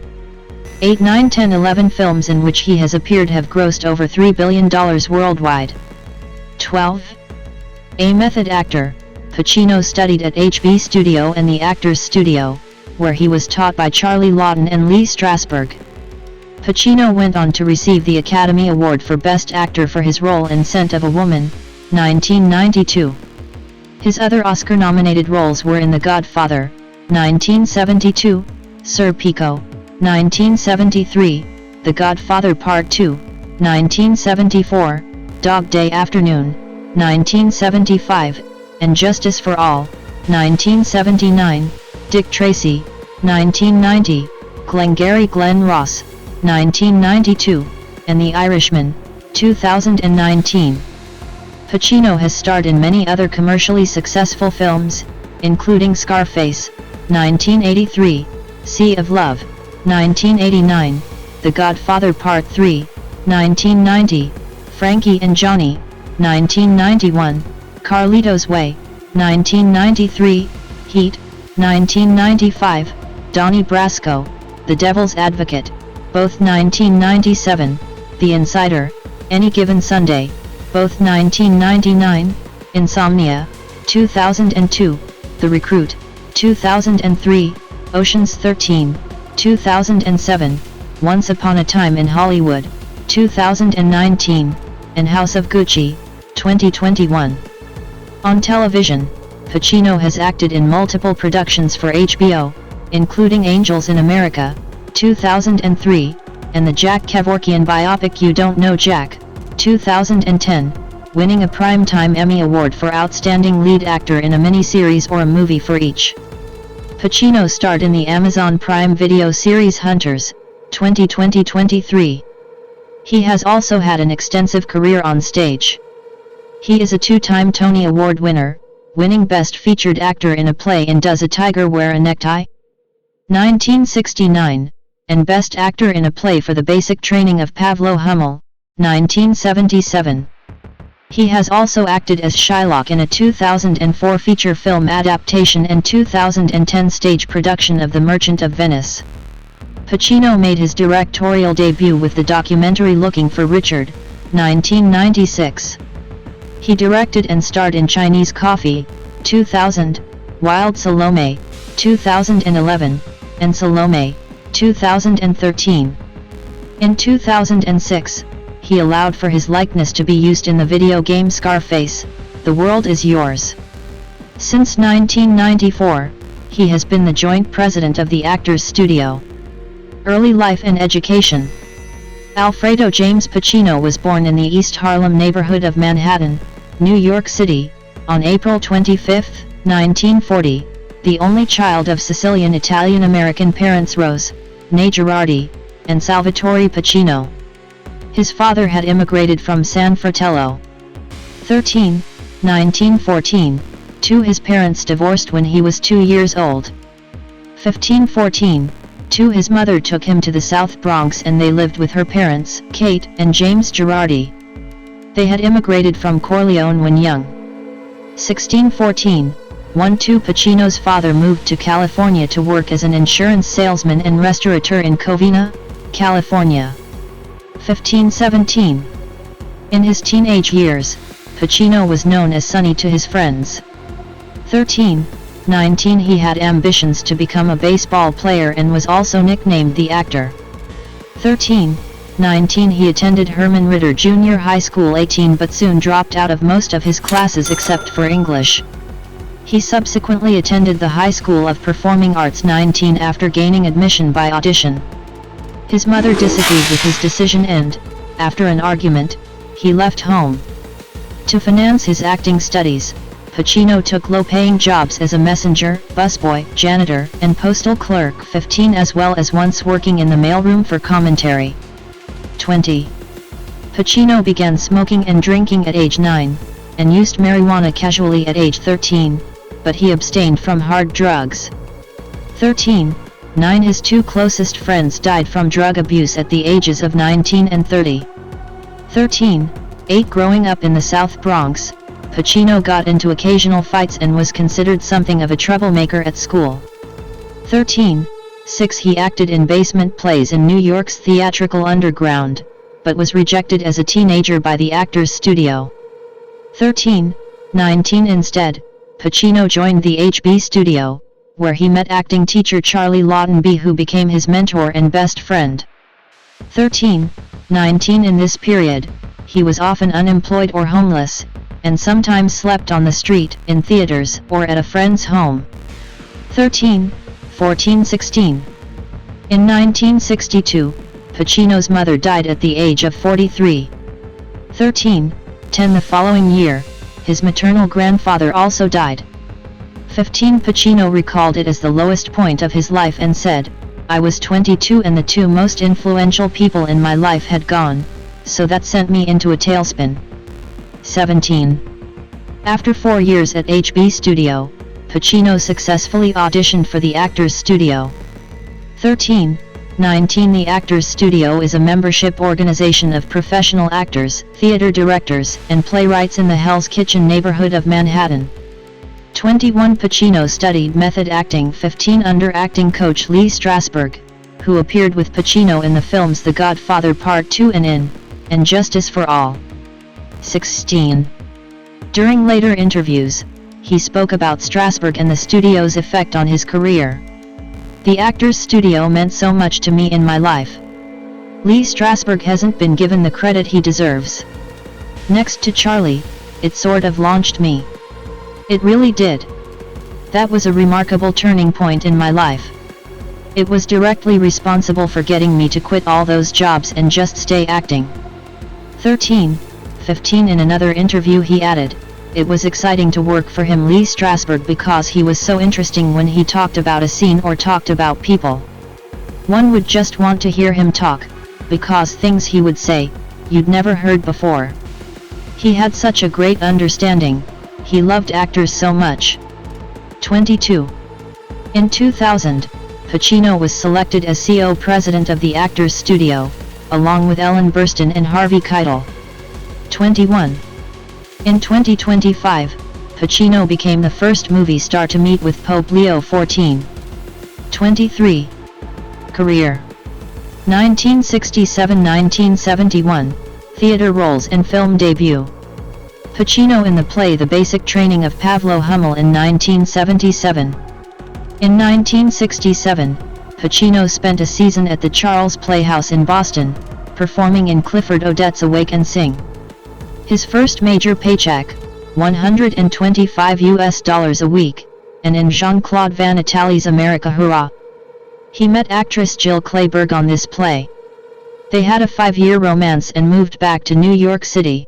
S1: 8, 9, 10, 11 films in which he has appeared have grossed over $3 billion worldwide. 12. A method actor, Pacino studied at HB Studio and the Actors Studio, where he was taught by Charlie Laughton and Lee Strasberg. Pacino went on to receive the Academy Award for Best Actor for his role in Scent of a Woman, 1992. His other Oscar-nominated roles were in The Godfather, 1972, Serpico, 1973, The Godfather Part 2, 1974, Dog Day Afternoon, 1975, and Justice for All, 1979, Dick Tracy, 1990, Glengarry Glen Ross, 1992, and The Irishman, 2019. Pacino has starred in many other commercially successful films, including Scarface, 1983, Sea of Love, 1989, The Godfather Part 3, 1990, Frankie and Johnny, 1991, Carlito's Way, 1993, Heat, 1995, Donnie Brasco, The Devil's Advocate, both 1997, The Insider, Any Given Sunday, both 1999, Insomnia, 2002, The Recruit, 2003, Ocean's 13, 2007, Once Upon a Time in Hollywood, 2019, and House of Gucci, 2021. On television, Pacino has acted in multiple productions for HBO, including Angels in America, 2003, and the Jack Kevorkian biopic You Don't Know Jack, 2010, winning a Primetime Emmy Award for Outstanding Lead Actor in a miniseries or a movie for each. Pacino starred in the Amazon Prime Video series Hunters, 2020-23. He has also had an extensive career on stage. He is a 2-time Tony Award winner, winning Best Featured Actor in a Play in Does a Tiger Wear a Necktie? 1969, and Best Actor in a Play for the Basic Training of Pavlo Hummel, 1977. He has also acted as Shylock in a 2004 feature film adaptation and 2010 stage production of The Merchant of Venice. Pacino made his directorial debut with the documentary Looking for Richard, 1996. He directed and starred in Chinese Coffee, 2000, Wild Salome, 2011, and Salome, 2013. In 2006, he allowed for his likeness to be used in the video game Scarface, The World Is Yours. Since 1994, he has been the joint president of the Actors Studio. Early life and education. Alfredo James Pacino was born in the East Harlem neighborhood of Manhattan, New York City, on April 25, 1940, the only child of Sicilian Italian-American parents Rose, née Girardi, and Salvatore Pacino. His father had immigrated from San Fratello. 13, 1914, his parents divorced when he was 2 years old. 1514, 22 his mother took him to the South Bronx and they lived with her parents, Kate and James Girardi. They had immigrated from Corleone when young. 1614, 12 Pacino's father moved to California to work as an insurance salesman and restaurateur in Covina, California. 1517. In his teenage years, Pacino was known as Sonny to his friends. 1319 He had ambitions to become a baseball player and was also nicknamed the Actor. 1319 He attended Herman Ritter Junior High School 18 but soon dropped out of most of his classes except for English. He subsequently attended the High School of Performing Arts 19 after gaining admission by audition. His mother disagreed with his decision and, after an argument, he left home. To finance his acting studies, Pacino took low-paying jobs as a messenger, busboy, janitor, and postal clerk 15 as well as once working in the mailroom for commentary. 20. Pacino began smoking and drinking at age 9, and used marijuana casually at age 13, but he abstained from hard drugs. 13.9 His two closest friends died from drug abuse at the ages of 19 and 30. 13.8 Growing up in the South Bronx, Pacino got into occasional fights and was considered something of a troublemaker at school. 13.6 He acted in basement plays in New York's theatrical underground, but was rejected as a teenager by the Actors Studio. 13.19 Instead, Pacino joined the HB Studio, where he met acting teacher Charlie Lautenby who became his mentor and best friend. 13.19 In this period, he was often unemployed or homeless, and sometimes slept on the street, in theaters, or at a friend's home. 13.14-16 In 1962, Pacino's mother died at the age of 43. 13.10 The following year, his maternal grandfather also died. 15 Pacino recalled it as the lowest point of his life and said, "I was 22 and the two most influential people in my life had gone, so that sent me into a tailspin." 17. After 4 years at HB Studio, Pacino successfully auditioned for the Actors Studio. 13.19 The Actors Studio is a membership organization of professional actors, theater directors, and playwrights in the Hell's Kitchen neighborhood of Manhattan. 21 Pacino studied method acting 15 under acting coach Lee Strasberg, who appeared with Pacino in the films The Godfather Part 2 and In, and Justice for All. 16. During later interviews, he spoke about Strasberg and the studio's effect on his career. "The Actors Studio meant so much to me in my life. Lee Strasberg hasn't been given the credit he deserves. Next to Charlie, it sort of launched me. It really did. That was a remarkable turning point in my life. It was directly responsible for getting me to quit all those jobs and just stay acting." 13.15 In another interview he added, "It was exciting to work for him Lee Strasberg because he was so interesting when he talked about a scene or talked about people. One would just want to hear him talk, because things he would say, you'd never heard before. He had such a great understanding, he loved actors so much." 22. In 2000, Pacino was selected as CO president of the Actors Studio, along with Ellen Burstyn and Harvey Keitel. 21. In 2025, Pacino became the first movie star to meet with Pope Leo XIV. 23. Career. 1967–1971, theater roles and film debut. Pacino in the play The Basic Training of Pavlo Hummel in 1977. In 1967, Pacino spent a season at the Charles Playhouse in Boston, performing in Clifford Odets Awake and Sing. His first major paycheck, $125 a week, and in Jean-Claude Van Itali's America Hurrah. He met actress Jill Clayburgh on this play. They had a 5-year romance and moved back to New York City.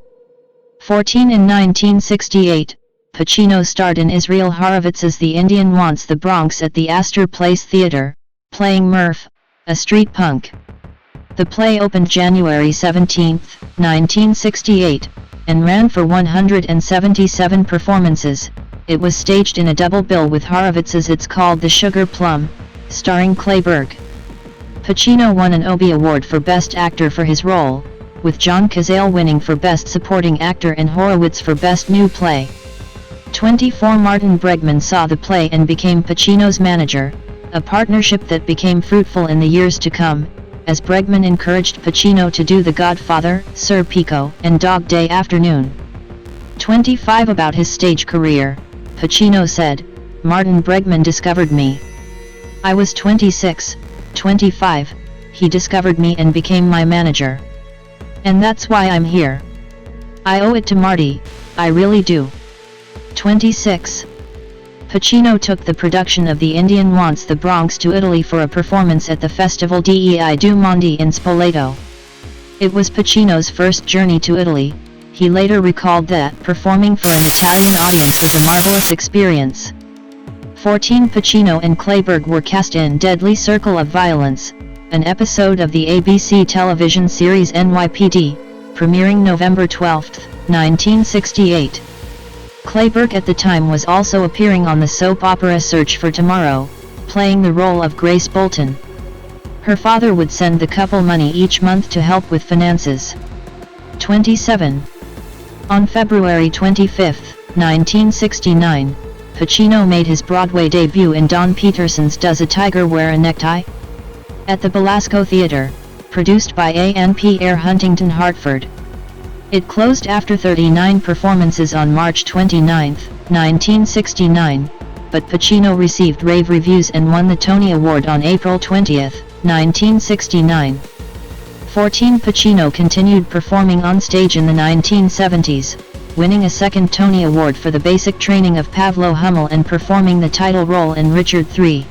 S1: 14 In 1968, Pacino starred in Israel Horovitz's The Indian Wants the Bronx at the Astor Place Theater, playing Murph, a street punk. The play opened January 17, 1968, and ran for 177 performances. It was staged in a double bill with Horovitz's It's Called the Sugar Plum, starring Clayburgh. Pacino won an Obie Award for Best Actor for his role, with John Cazale winning for Best Supporting Actor and Horowitz for Best New Play. 24 Martin Bregman saw the play and became Pacino's manager, a partnership that became fruitful in the years to come, as Bregman encouraged Pacino to do The Godfather, Serpico, and Dog Day Afternoon. 25 About his stage career, Pacino said, "Martin Bregman discovered me. I was 26, 25, he discovered me and became my manager. And that's why I'm here. I owe it to Marty, I really do." 26. Pacino took the production of The Indian Wants the Bronx to Italy for a performance at the Festival dei Due Mondi in Spoleto. It was Pacino's first journey to Italy. He later recalled that performing for an Italian audience was a marvelous experience. 14 Pacino and Clayburgh were cast in Deadly Circle of Violence, an episode of the ABC television series NYPD, premiering November 12, 1968. Clayburgh at the time was also appearing on the soap opera Search for Tomorrow, playing the role of Grace Bolton. Her father would send the couple money each month to help with finances. 27. On February 25, 1969, Pacino made his Broadway debut in Don Peterson's Does a Tiger Wear a Necktie? At the Belasco Theatre, produced by A&P Air Huntington Hartford. It closed after 39 performances on March 29, 1969, but Pacino received rave reviews and won the Tony Award on April 20, 1969. 14 Pacino continued performing on stage in the 1970s, winning a second Tony Award for the basic training of Pavlo Hummel and performing the title role in Richard III.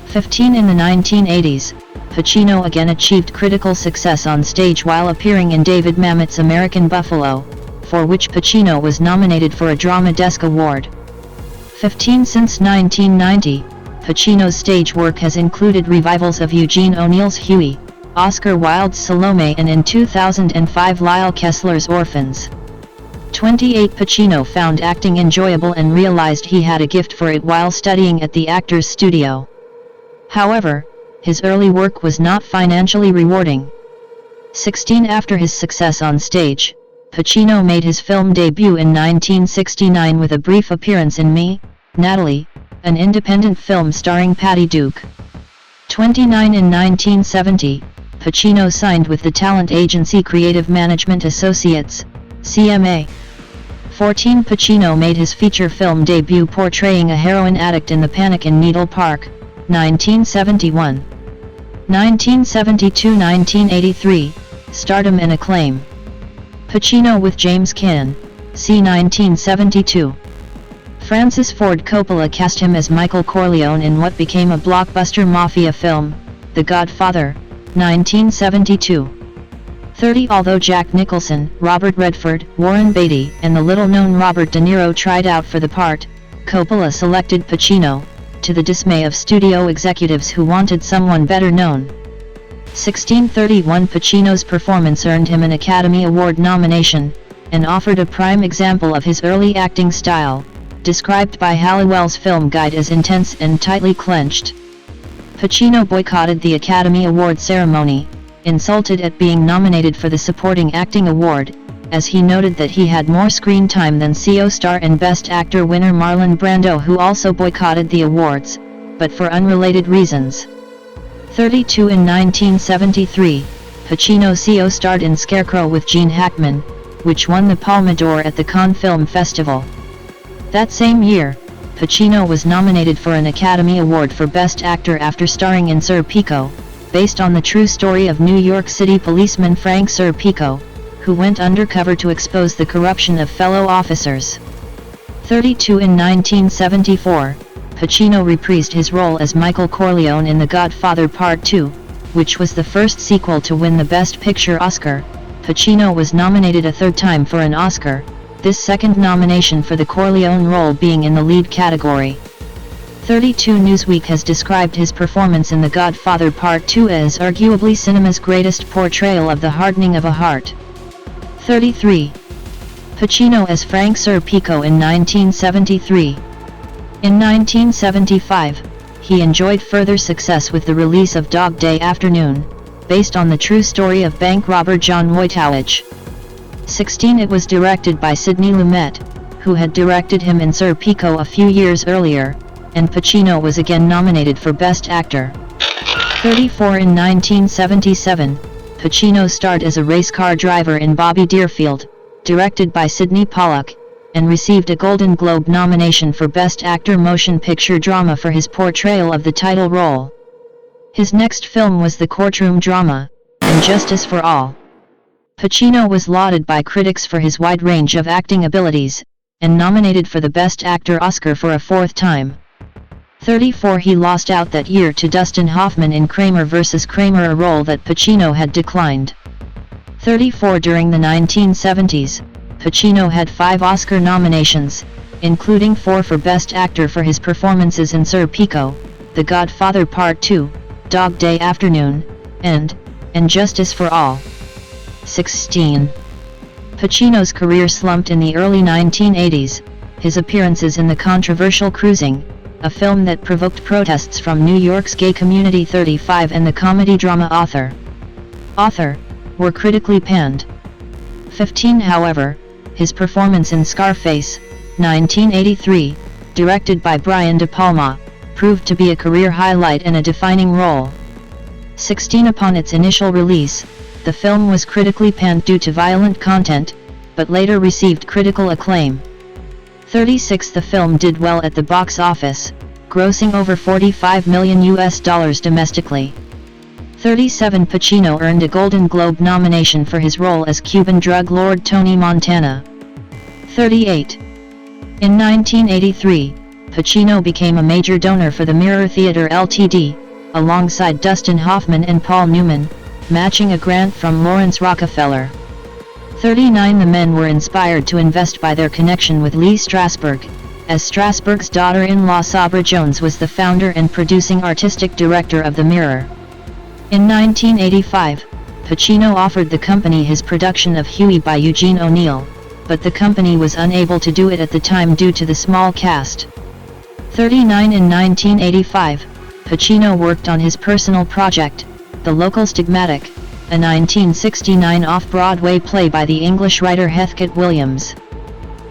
S1: 15 In the 1980s, Pacino again achieved critical success on stage while appearing in David Mamet's American Buffalo, for which Pacino was nominated for a Drama Desk Award. 15 Since 1990, Pacino's stage work has included revivals of Eugene O'Neill's Huey, Oscar Wilde's Salome, and in 2005 Lyle Kessler's Orphans. 28 Pacino found acting enjoyable and realized he had a gift for it while studying at the Actors Studio. However, his early work was not financially rewarding. 16 After his success on stage, Pacino made his film debut in 1969 with a brief appearance in Me, Natalie, an independent film starring Patty Duke. 29 In 1970, Pacino signed with the talent agency Creative Management Associates, CMA. 14 Pacino made his feature film debut portraying a heroin addict in The Panic in Needle Park, 1971. 1972–1983, Stardom and Acclaim. Pacino with James Caan, c. 1972. Francis Ford Coppola cast him as Michael Corleone in what became a blockbuster mafia film, The Godfather, 1972. 30 Although Jack Nicholson, Robert Redford, Warren Beatty, and the little-known Robert De Niro tried out for the part, Coppola selected Pacino, to the dismay of studio executives who wanted someone better known. 1631 Pacino's performance earned him an Academy Award nomination, and offered a prime example of his early acting style, described by Halliwell's Film Guide as intense and tightly clenched. Pacino boycotted the Academy Award ceremony, insulted at being nominated for the Supporting Acting Award, as he noted that he had more screen time than CO star and Best Actor winner Marlon Brando, who also boycotted the awards, but for unrelated reasons. 32 In 1973, Pacino CO starred in Scarecrow with Gene Hackman, which won the Palme d'Or at the Cannes Film Festival. That same year, Pacino was nominated for an Academy Award for Best Actor after starring in Serpico, based on the true story of New York City policeman Frank Serpico, who went undercover to expose the corruption of fellow officers. 32 In 1974, Pacino reprised his role as Michael Corleone in The Godfather Part 2, which was the first sequel to win the Best Picture Oscar. Pacino was nominated a third time for an Oscar, this second nomination for the Corleone role being in the lead category. 32 Newsweek has described his performance in The Godfather Part 2 as arguably cinema's greatest portrayal of the hardening of a heart. 33. Pacino as Frank Serpico in 1973. In 1975, he enjoyed further success with the release of Dog Day Afternoon, based on the true story of bank robber John Wojtowicz. 16. It was directed by Sidney Lumet, who had directed him in Serpico a few years earlier, and Pacino was again nominated for Best Actor. 34. In 1977, Pacino starred as a race car driver in Bobby Deerfield, directed by Sidney Pollack, and received a Golden Globe nomination for Best Actor Motion Picture Drama for his portrayal of the title role. His next film was the courtroom drama, And Justice for All. Pacino was lauded by critics for his wide range of acting abilities, and nominated for the Best Actor Oscar for a fourth time. 34. He lost out that year to Dustin Hoffman in Kramer vs. Kramer, a role that Pacino had declined. 34. During the 1970s, Pacino had 5 Oscar nominations, including 4 for Best Actor for his performances in Serpico, The Godfather Part 2, Dog Day Afternoon, and Justice for All. 16. Pacino's career slumped in the early 1980s. His appearances in the controversial Cruising, a film that provoked protests from New York's gay community, 35, and the comedy-drama Author, were critically panned. 15. However, his performance in Scarface, 1983, directed by Brian De Palma, proved to be a career highlight and a defining role. 16. Upon its initial release, the film was critically panned due to violent content, but later received critical acclaim. 36. The film did well at the box office, grossing over $45 million domestically. 37. Pacino earned a Golden Globe nomination for his role as Cuban drug lord Tony Montana. 38. In 1983, Pacino became a major donor for the Mirror Theatre Ltd., alongside Dustin Hoffman and Paul Newman, matching a grant from Lawrence Rockefeller. 39. The men were inspired to invest by their connection with Lee Strasberg, as Strasberg's daughter-in-law Sabra Jones was the founder and producing artistic director of The Mirror. In 1985, Pacino offered the company his production of Huey by Eugene O'Neill, but the company was unable to do it at the time due to the small cast. 39. In 1985, Pacino worked on his personal project, The Local Stigmatic, a 1969 off-Broadway play by the English writer Heathcote Williams.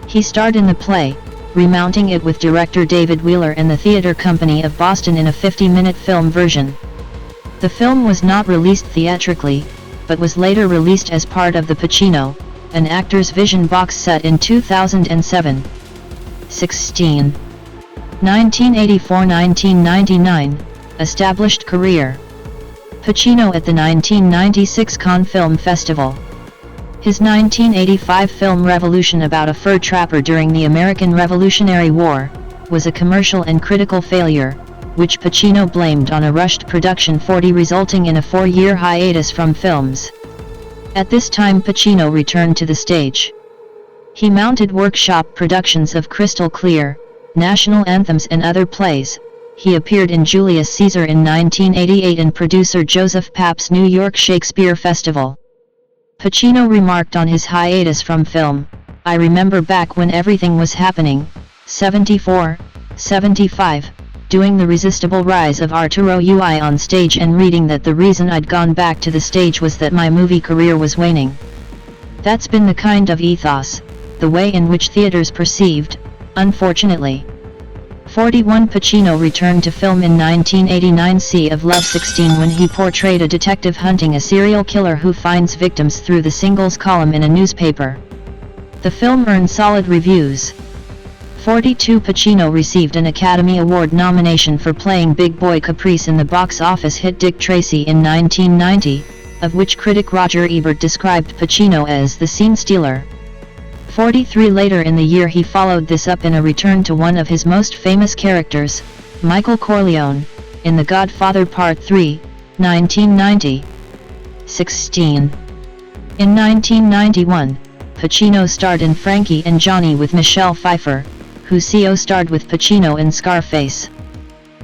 S1: He starred in the play, remounting it with director David Wheeler and the Theatre Company of Boston in a 50-minute film version. The film was not released theatrically, but was later released as part of the Pacino, an Actor's Vision box set in 2007. 16. 1984–1999, established career. Pacino at the 1996 Cannes Film Festival. His 1985 film Revolution, about a fur trapper during the American Revolutionary War, was a commercial and critical failure, which Pacino blamed on a rushed production 40, resulting in a 4-year hiatus from films. At this time Pacino returned to the stage. He mounted workshop productions of Crystal Clear, National Anthems and other plays. He appeared in Julius Caesar in 1988 and producer Joseph Papp's New York Shakespeare Festival. Pacino remarked on his hiatus from film, "I remember back when everything was happening, 74, 75, doing The Resistible Rise of Arturo Ui on stage and reading that the reason I'd gone back to the stage was that my movie career was waning. That's been the kind of ethos, the way in which theaters perceived, unfortunately." 41. Pacino returned to film in 1989 Sea of Love 16 when he portrayed a detective hunting a serial killer who finds victims through the singles column in a newspaper. The film earned solid reviews. 42. Pacino received an Academy Award nomination for playing Big Boy Caprice in the box office hit Dick Tracy in 1990, of which critic Roger Ebert described Pacino as the scene stealer. 43. Later in the year he followed this up in a return to one of his most famous characters, Michael Corleone, in The Godfather Part 3, 1990. 16. In 1991, Pacino starred in Frankie and Johnny with Michelle Pfeiffer, who co-starred with Pacino in Scarface.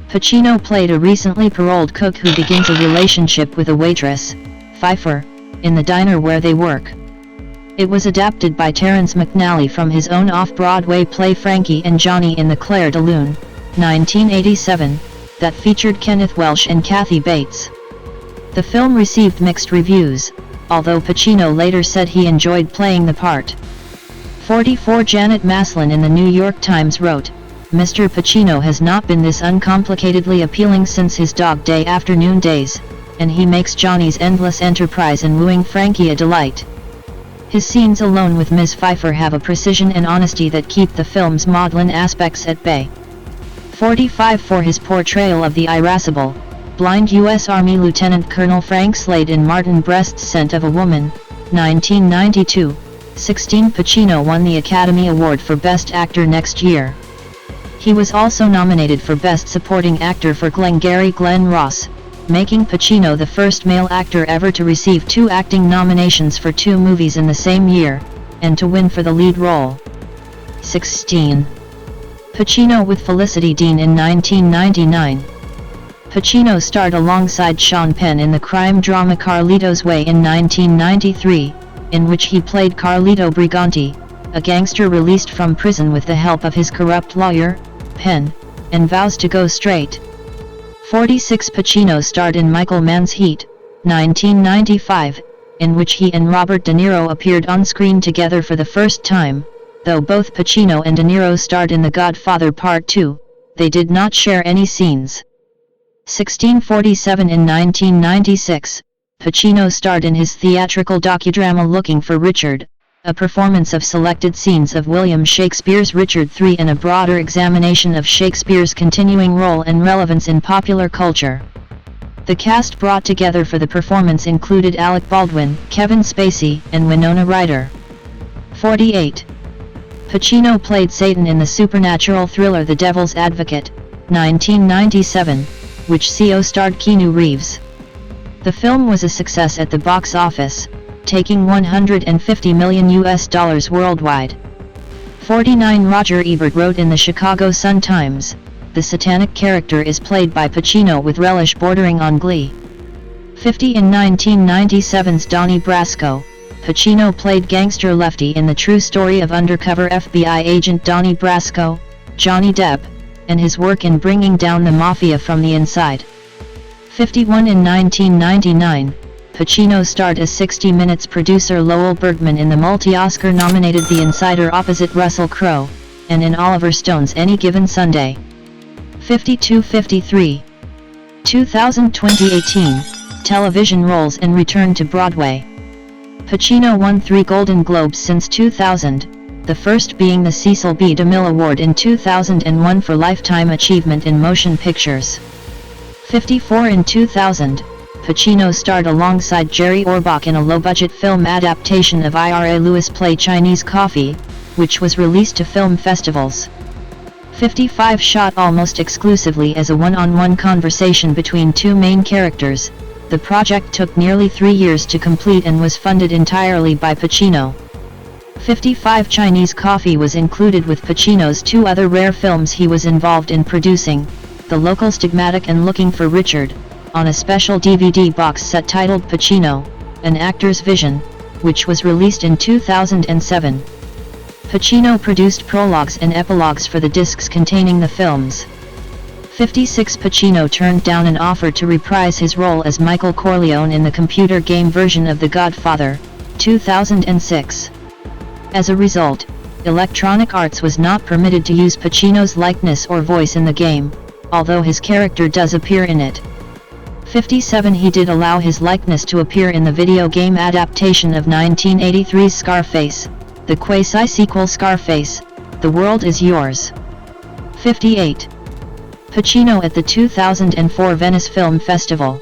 S1: Pacino played a recently paroled cook who begins a relationship with a waitress, Pfeiffer, in the diner where they work. It was adapted by Terrence McNally from his own off-Broadway play Frankie and Johnny in the Clair de Lune, 1987, that featured Kenneth Welsh and Kathy Bates. The film received mixed reviews, although Pacino later said he enjoyed playing the part. 44 Janet Maslin in the New York Times wrote, "Mr. Pacino has not been this uncomplicatedly appealing since his Dog Day Afternoon days, and he makes Johnny's endless enterprise and wooing Frankie a delight. His scenes alone with Ms. Pfeiffer have a precision and honesty that keep the film's maudlin aspects at bay." 45 For his portrayal of the irascible, blind U.S. Army Lieutenant Colonel Frank Slade in Martin Brest's Scent of a Woman, 1992. 16 Pacino won the Academy Award for Best Actor next year. He was also nominated for Best Supporting Actor for Glengarry Glen Ross, making Pacino the first male actor ever to receive 2 acting nominations for 2 movies in the same year, and to win for the lead role. 16. Pacino with Felicity Dean in 1999. Pacino starred alongside Sean Penn in the crime drama Carlito's Way in 1993, in which he played Carlito Briganti, a gangster released from prison with the help of his corrupt lawyer, Penn, and vows to go straight. 46 Pacino starred in Michael Mann's Heat, 1995, in which he and Robert De Niro appeared on screen together for the first time. Though both Pacino and De Niro starred in The Godfather Part 2, they did not share any scenes. 1647 In 1996, Pacino starred in his theatrical docudrama Looking for Richard, a performance of selected scenes of William Shakespeare's Richard III and a broader examination of Shakespeare's continuing role and relevance in popular culture. The cast brought together for the performance included Alec Baldwin, Kevin Spacey, and Winona Ryder. 48. Pacino played Satan in the supernatural thriller The Devil's Advocate, 1997, which co-starred Keanu Reeves. The film was a success at the box office, taking $150 million worldwide. 49 Roger Ebert wrote in the Chicago Sun-Times, "The satanic character is played by Pacino with relish bordering on glee." 50 In 1997's Donnie Brasco, Pacino played gangster Lefty in the true story of undercover FBI agent Donnie Brasco, Johnny Depp, and his work in bringing down the mafia from the inside. 51 In 1999, Pacino starred as 60 Minutes producer Lowell Bergman in the multi-Oscar-nominated The Insider opposite Russell Crowe, and in Oliver Stone's Any Given Sunday. 52-53. 2018, television roles and return to Broadway. Pacino won 3 Golden Globes since 2000, the first being the Cecil B. DeMille Award in 2001 for Lifetime Achievement in Motion Pictures. 54 In 2000, Pacino starred alongside Jerry Orbach in a low-budget film adaptation of Ira Lewis' play Chinese Coffee, which was released to film festivals. 55 Shot almost exclusively as a one-on-one conversation between 2 main characters, the project took nearly 3 years to complete and was funded entirely by Pacino. 55 Chinese Coffee was included with Pacino's 2 other rare films he was involved in producing, The Local Stigmatic and Looking for Richard, on a special DVD box set titled Pacino, An Actor's Vision, which was released in 2007. Pacino produced prologues and epilogues for the discs containing the films. 56 Pacino turned down an offer to reprise his role as Michael Corleone in the computer game version of The Godfather, 2006. As a result, Electronic Arts was not permitted to use Pacino's likeness or voice in the game, although his character does appear in it. 57 He did allow his likeness to appear in the video game adaptation of 1983's Scarface, the quasi-sequel Scarface, The World Is Yours. 58. Pacino at the 2004 Venice Film Festival.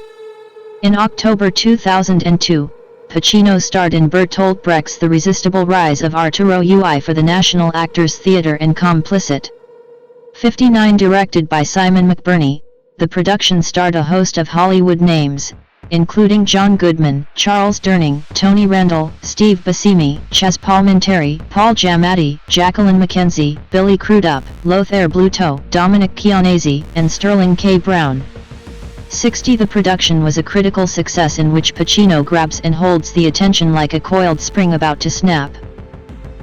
S1: In October 2002, Pacino starred in Bertolt Brecht's The Resistible Rise of Arturo Ui for the National Actors Theatre and Complicit. 59 Directed by Simon McBurney, the production starred a host of Hollywood names, including John Goodman, Charles Durning, Tony Randall, Steve Buscemi, Ches Palminteri, Paul Giamatti, Jacqueline McKenzie, Billy Crudup, Lothair Bluto, Dominic Chianese, and Sterling K. Brown. 60 The production was a critical success in which Pacino grabs and holds the attention like a coiled spring about to snap.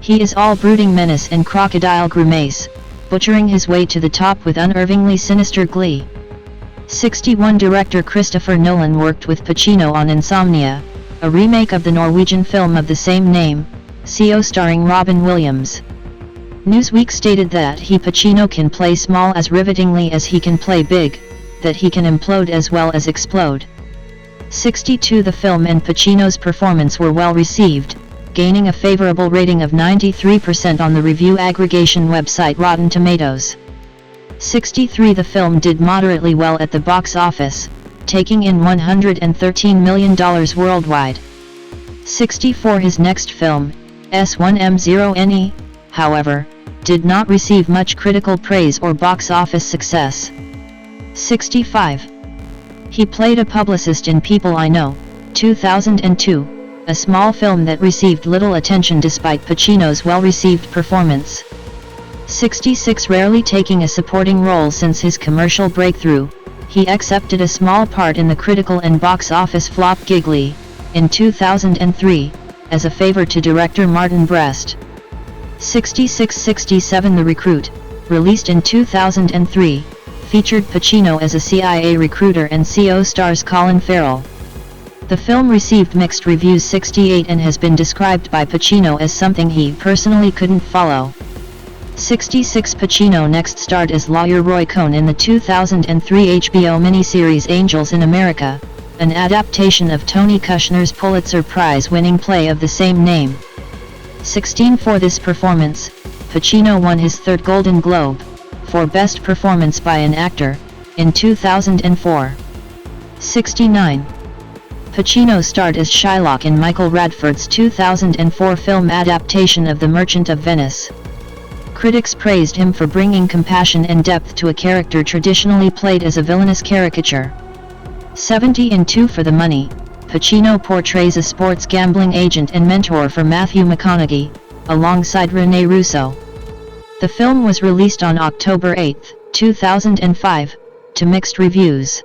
S1: He is all brooding menace and crocodile grimace, butchering his way to the top with unervingly sinister glee. 61 Director Christopher Nolan worked with Pacino on Insomnia, a remake of the Norwegian film of the same name, CO starring Robin Williams. Newsweek stated that Pacino can play small as rivetingly as he can play big, that he can implode as well as explode. 62 The film and Pacino's performance were well received, gaining a favorable rating of 93% on the review aggregation website Rotten Tomatoes. 63 The film did moderately well at the box office, taking in $113 million worldwide. 64 His next film, S1M0NE, however, did not receive much critical praise or box office success. 65. He played a publicist in People I Know, 2002, a small film that received little attention despite Pacino's well-received performance. 66 Rarely taking a supporting role since his commercial breakthrough, he accepted a small part in the critical and box office flop Giggly, in 2003, as a favor to director Martin Brest. 66-67 The Recruit, released in 2003, featured Pacino as a CIA recruiter and CO stars Colin Farrell. The film received mixed reviews. 68 and has been described by Pacino as something he personally couldn't follow. 66 Pacino next starred as lawyer Roy Cohn in the 2003 HBO miniseries Angels in America, an adaptation of Tony Kushner's Pulitzer Prize-winning play of the same name. 16 For this performance, Pacino won his third Golden Globe, for Best Performance by an Actor, in 2004. 69. Pacino starred as Shylock in Michael Radford's 2004 film adaptation of The Merchant of Venice. Critics praised him for bringing compassion and depth to a character traditionally played as a villainous caricature. 70 In Two for the Money, Pacino portrays a sports gambling agent and mentor for Matthew McConaughey, alongside Rene Russo. The film was released on October 8, 2005, to mixed reviews.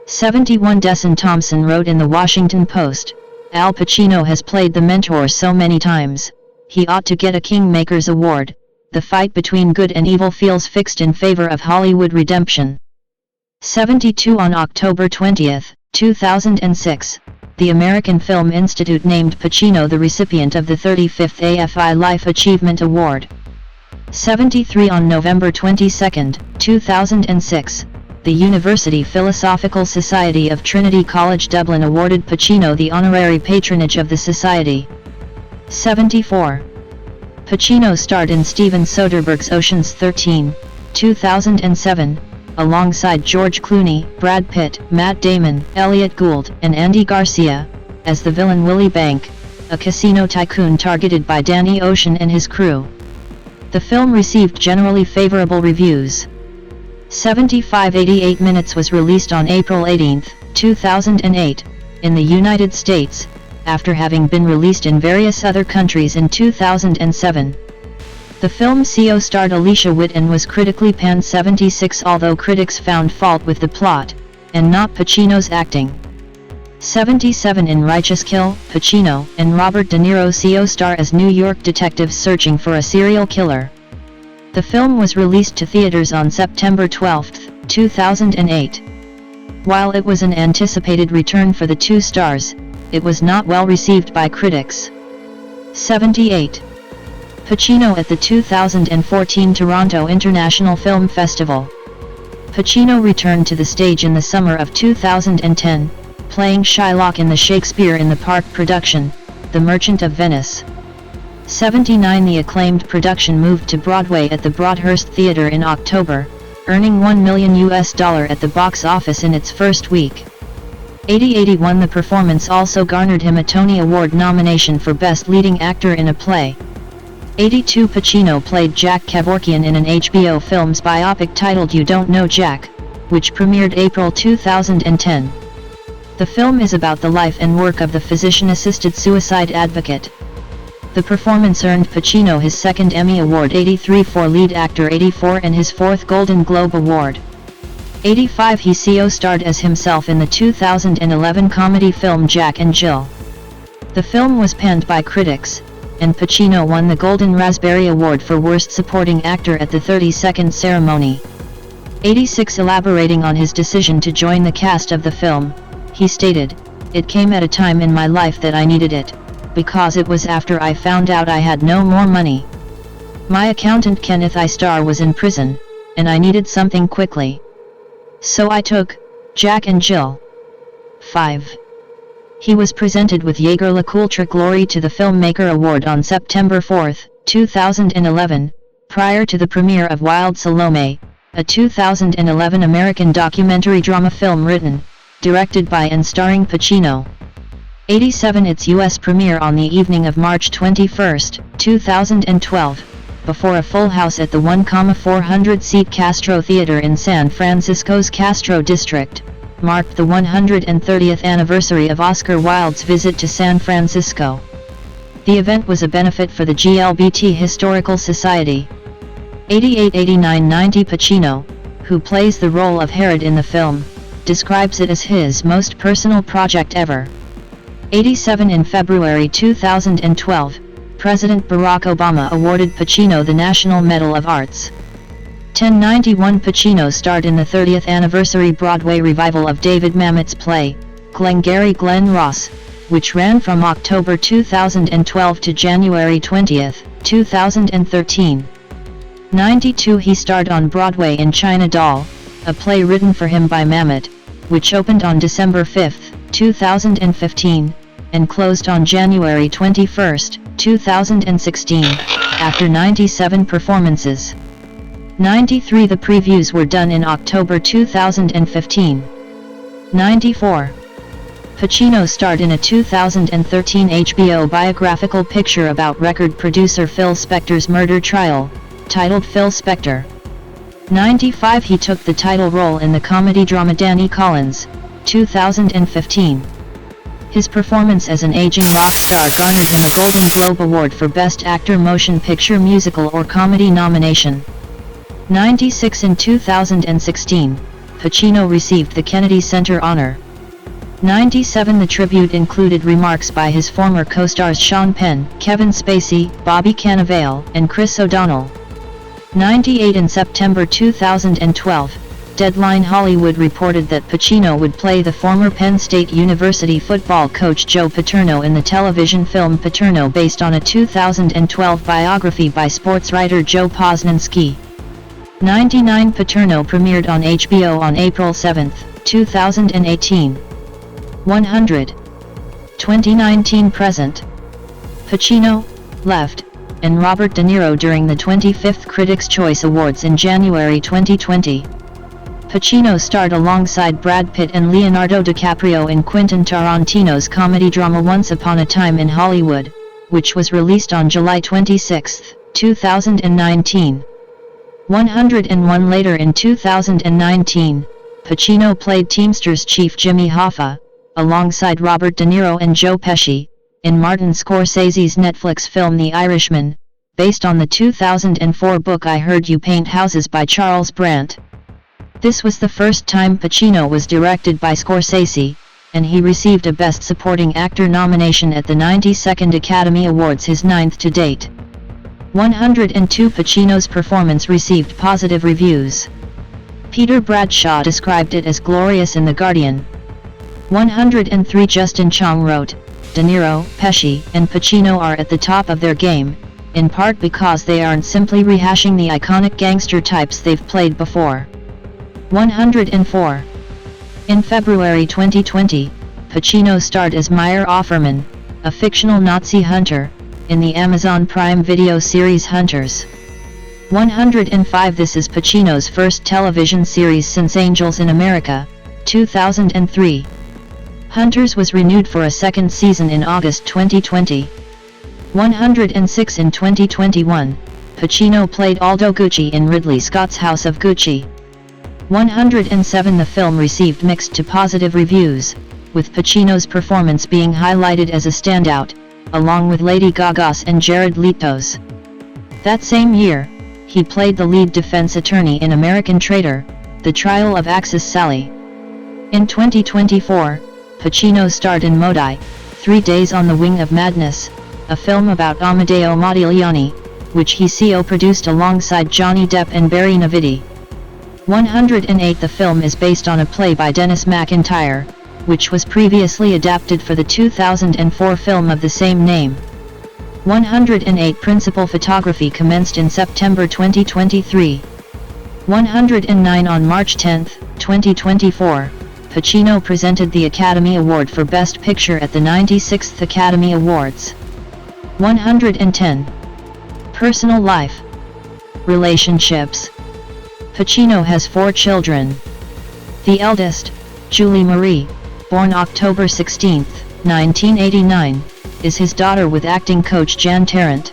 S1: 71 Desson Thompson wrote in The Washington Post, "Al Pacino has played the mentor so many times, he ought to get a Kingmakers Award. The fight between good and evil feels fixed in favor of Hollywood redemption." 72 On October 20, 2006, the American Film Institute named Pacino the recipient of the 35th AFI Life Achievement Award. 73 On November 22, 2006, the University Philosophical Society of Trinity College Dublin awarded Pacino the honorary patronage of the society. 74. Pacino starred in Steven Soderbergh's Ocean's 13, 2007, alongside George Clooney, Brad Pitt, Matt Damon, Elliot Gould, and Andy Garcia, as the villain Willie Bank, a casino tycoon targeted by Danny Ocean and his crew. The film received generally favorable reviews. 75 88 Minutes was released on April 18, 2008, in the United States, after having been released in various other countries in 2007. The film CO starred Alicia Witt and was critically panned. 76 Although critics found fault with the plot, and not Pacino's acting. 77 In Righteous Kill, Pacino and Robert De Niro CO star as New York detectives searching for a serial killer. The film was released to theaters on September 12, 2008. While it was an anticipated return for the two stars, it was not well received by critics. 78. Pacino at the 2014 Toronto International Film Festival. Pacino returned to the stage in the summer of 2010, playing Shylock in the Shakespeare in the Park production, The Merchant of Venice. 79 The acclaimed production moved to Broadway at the Broadhurst Theatre in October, earning $1 million at the box office in its first week. 80-81 The performance also garnered him a Tony Award nomination for Best Leading Actor in a Play. 82 Pacino played Jack Kevorkian in an HBO Films biopic titled You Don't Know Jack, which premiered April 2010. The film is about the life and work of the physician-assisted suicide advocate. The performance earned Pacino his second Emmy Award. 83 for Lead Actor. 84 and his fourth Golden Globe Award. 85 He CO starred as himself in the 2011 comedy film Jack and Jill. The film was panned by critics, and Pacino won the Golden Raspberry Award for Worst Supporting Actor at the 32nd ceremony. 86. Elaborating on his decision to join the cast of the film, he stated, "It came at a time in my life that I needed it, because it was after I found out I had no more money. My accountant Kenneth I. Starr was in prison, and I needed something quickly. So I took Jack and Jill." 5. He was presented with Jaeger LeCoultre Glory to the Filmmaker Award on September 4, 2011, prior to the premiere of Wild Salome, a 2011 American documentary drama film written, directed by and starring Pacino. 87. Its U.S. premiere on the evening of March 21, 2012, before a full house at the 1,400-seat Castro Theater in San Francisco's Castro District, marked the 130th anniversary of Oscar Wilde's visit to San Francisco. The event was a benefit for the GLBT Historical Society. 88. 89. 90. Pacino, who plays the role of Herod in the film, describes it as his most personal project ever. 87. In February 2012, President Barack Obama awarded Pacino the National Medal of Arts. 1091. Pacino starred in the 30th anniversary Broadway revival of David Mamet's play, Glengarry Glen Ross, which ran from October 2012 to January 20, 2013. 92. He starred on Broadway in China Doll, a play written for him by Mamet, which opened on December 5, 2015, and closed on January 21, 2016, after 97 performances. 93. The previews were done in October 2015. 94. Pacino starred in a 2013 HBO biographical picture about record producer Phil Spector's murder trial, titled Phil Spector. 95. He took the title role in the comedy drama Danny Collins, 2015. His performance as an aging rock star garnered him a Golden Globe Award for Best Actor Motion Picture Musical or Comedy nomination. 96. In 2016, Pacino received the Kennedy Center honor. 97. The tribute included remarks by his former co-stars Sean Penn, Kevin Spacey, Bobby Cannavale, and Chris O'Donnell. 98. In September 2012, Deadline Hollywood reported that Pacino would play the former Penn State University football coach Joe Paterno in the television film Paterno, based on a 2012 biography by sports writer Joe Posnanski. 99. Paterno premiered on HBO on April 7, 2018. 100. 2019-present. Pacino, left, and Robert De Niro during the 25th Critics' Choice Awards in January 2020. Pacino starred alongside Brad Pitt and Leonardo DiCaprio in Quentin Tarantino's comedy drama Once Upon a Time in Hollywood, which was released on July 26, 2019. 101. Later in 2019, Pacino played Teamsters chief Jimmy Hoffa, alongside Robert De Niro and Joe Pesci, in Martin Scorsese's Netflix film The Irishman, based on the 2004 book I Heard You Paint Houses by Charles Brandt. This was the first time Pacino was directed by Scorsese, and he received a Best Supporting Actor nomination at the 92nd Academy Awards, his 9th to date. 102. Pacino's performance received positive reviews. Peter Bradshaw described it as glorious in The Guardian. 103. Justin Chong wrote, De Niro, Pesci, and Pacino are at the top of their game, in part because they aren't simply rehashing the iconic gangster types they've played before. 104. In February 2020, Pacino starred as Meyer Offerman, a fictional Nazi hunter, in the Amazon Prime Video series Hunters. 105. This is Pacino's first television series since Angels in America, 2003. Hunters was renewed for a second season in August 2020. 106. In 2021, Pacino played Aldo Gucci in Ridley Scott's House of Gucci. 107. The film received mixed to positive reviews, with Pacino's performance being highlighted as a standout, along with Lady Gaga's and Jared Leto's. That same year, he played the lead defense attorney in American Traitor, The Trial of Axis Sally. In 2024, Pacino starred in Modi, 3 Days on the Wing of Madness, a film about Amedeo Modigliani, which he co-produced alongside Johnny Depp and Barry Navidi. 108. The film is based on a play by Dennis McIntyre, which was previously adapted for the 2004 film of the same name. 108. Principal photography commenced in September 2023. 109. On March 10, 2024, Pacino presented the Academy Award for Best Picture at the 96th Academy Awards. 110. Personal life. Relationships. Pacino has 4 children. The eldest, Julie Marie, born October 16, 1989, is his daughter with acting coach Jan Tarrant.